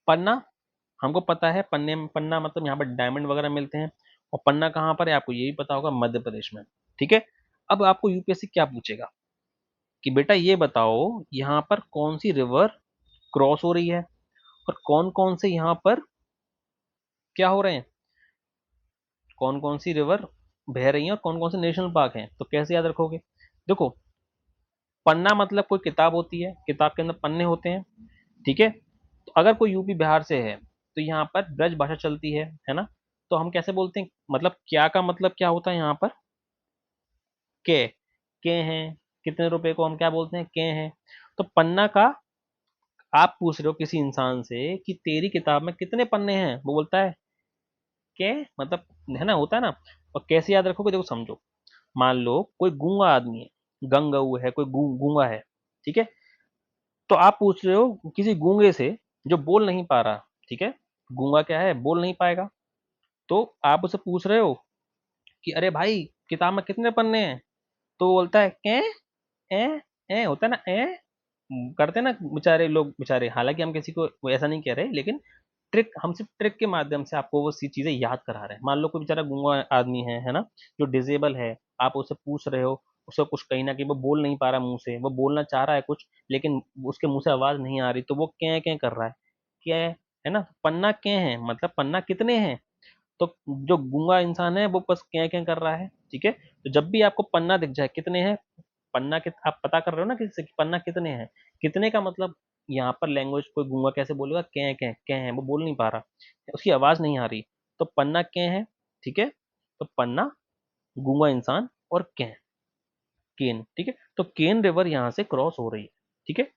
पन्ना, हमको पता है पन्ना मतलब यहाँ पर डायमंड वगैरह मिलते हैं, और पन्ना कहाँ पर है आपको ये भी पता होगा, मध्य प्रदेश में, ठीक है। अब आपको यूपीएससी क्या पूछेगा कि बेटा ये बताओ यहाँ पर कौन सी रिवर क्रॉस हो रही है, और कौन कौन से यहाँ पर क्या हो रहे हैं, कौन कौन सी रिवर बह रही हैं और कौन कौन से नेशनल पार्क हैं, तो कैसे याद रखोगे? देखो पन्ना मतलब कोई किताब होती है, किताब के अंदर पन्ने होते हैं, ठीक है। तो अगर कोई यूपी बिहार से है तो यहाँ पर ब्रज भाषा चलती है ना, तो हम कैसे बोलते हैं, मतलब क्या का मतलब क्या होता है यहाँ पर, के हैं, कितने रुपए को हम क्या बोलते हैं, के हैं। तो पन्ना का आप पूछ रहे हो किसी इंसान से कि तेरी किताब में कितने पन्ने हैं, वो बोलता है के, मतलब है ना, होता है ना। और कैसे याद रखोगे, देखो समझो, मान लो कोई गूंगा आदमी है, गंगऊ है, कोई गूंगा है, ठीक है। तो आप पूछ रहे हो किसी गूंगे से जो बोल नहीं पा रहा, ठीक है, गूंगा क्या है, बोल नहीं पाएगा, तो आप उसे पूछ रहे हो कि अरे भाई किताब में कितने पन्ने हैं, तो वो बोलता है के, ए ए होता है ना, करते हैं ना बेचारे लोग, बेचारे, हालांकि हम किसी को वो ऐसा नहीं कह रहे, लेकिन ट्रिक, हम सिर्फ ट्रिक के माध्यम से आपको वो सी चीजें याद करा रहे हैं। मान लो कोई बेचारा गूंगा आदमी है ना, जो डिजेबल है, आप उससे पूछ रहे हो, उसको कुछ कहीं ना कहीं वो बोल नहीं पा रहा मुंह से, वो बोलना चाह रहा है कुछ, लेकिन उसके मुंह से आवाज नहीं आ रही, तो वो क्या कर रहा है, क्या है ना, पन्ना क्या है, मतलब पन्ना कितने हैं, तो जो गूंगा इंसान है वो बस क्या कर रहा है, ठीक है। तो जब भी आपको पन्ना दिख जाए कितने हैं, पन्ना के आप पता कर रहे हो ना किसी से कि पन्ना कितने हैं, कितने का मतलब यहाँ पर लैंग्वेज कोई गूंगा कैसे बोलेगा, क्या है, वो बोल नहीं पा रहा, उसकी आवाज नहीं आ रही, तो पन्ना क्या है, ठीक है। तो पन्ना गूंगा इंसान, और क्या केन, ठीक है। तो केन रिवर यहाँ से क्रॉस हो रही है, ठीक है।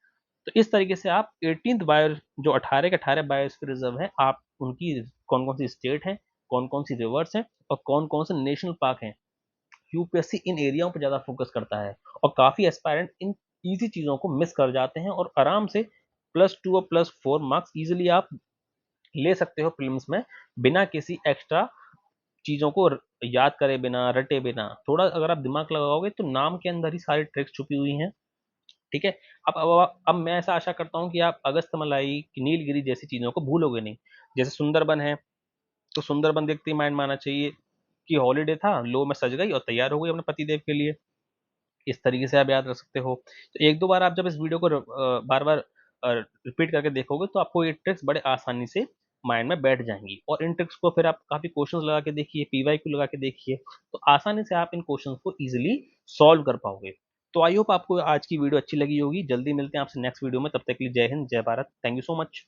तो इस तरीके से आप 18th बायो, जो 18 के 18 बायोस्फीयर रिजर्व है, आप उनकी कौन कौन सी स्टेट हैं, कौन कौन सी रिवर्स हैं, और कौन कौन से नेशनल पार्क हैं, यूपीएससी इन एरियाओं पर ज्यादा फोकस करता है, और काफी एस्पायरेंट इन इजी चीजों को मिस कर जाते हैं, और आराम से +2 और +4 मार्क्स इजिली आप ले सकते हो प्रीलिम्स में, बिना किसी एक्स्ट्रा चीजों को याद करे बिना, रटे बिना, थोड़ा अगर आप दिमाग लगाओगे तो नाम के अंदर ही सारी ट्रिक्स छुपी हुई हैं, ठीक है। अब मैं ऐसा आशा करता हूँ कि आप अगस्त मलाई, नीलगिरी जैसी चीजों को भूलोगे नहीं। जैसे सुंदरबन है, तो सुंदरबन देखते ही माइंड में आना चाहिए कि हॉलीडे था, लो मैं सज गई और तैयार हो गई अपने पति देव के लिए, इस तरीके से आप याद रख सकते हो। तो एक दो बार आप जब इस वीडियो को बार बार रिपीट करके देखोगे तो आपको ये ट्रिक्स बड़े आसानी से माइंड में बैठ जाएंगी, और इन ट्रिक्स को फिर आप काफी क्वेश्चंस लगा के देखिए, पीवाईक्यू लगा के देखिए, तो आसानी से आप इन क्वेश्चंस को इजीली सॉल्व कर पाओगे। तो आई होप आपको आज की वीडियो अच्छी लगी होगी, जल्दी मिलते हैं आपसे नेक्स्ट वीडियो में, तब तक के लिए जय हिंद जय Bharat, thank you so much.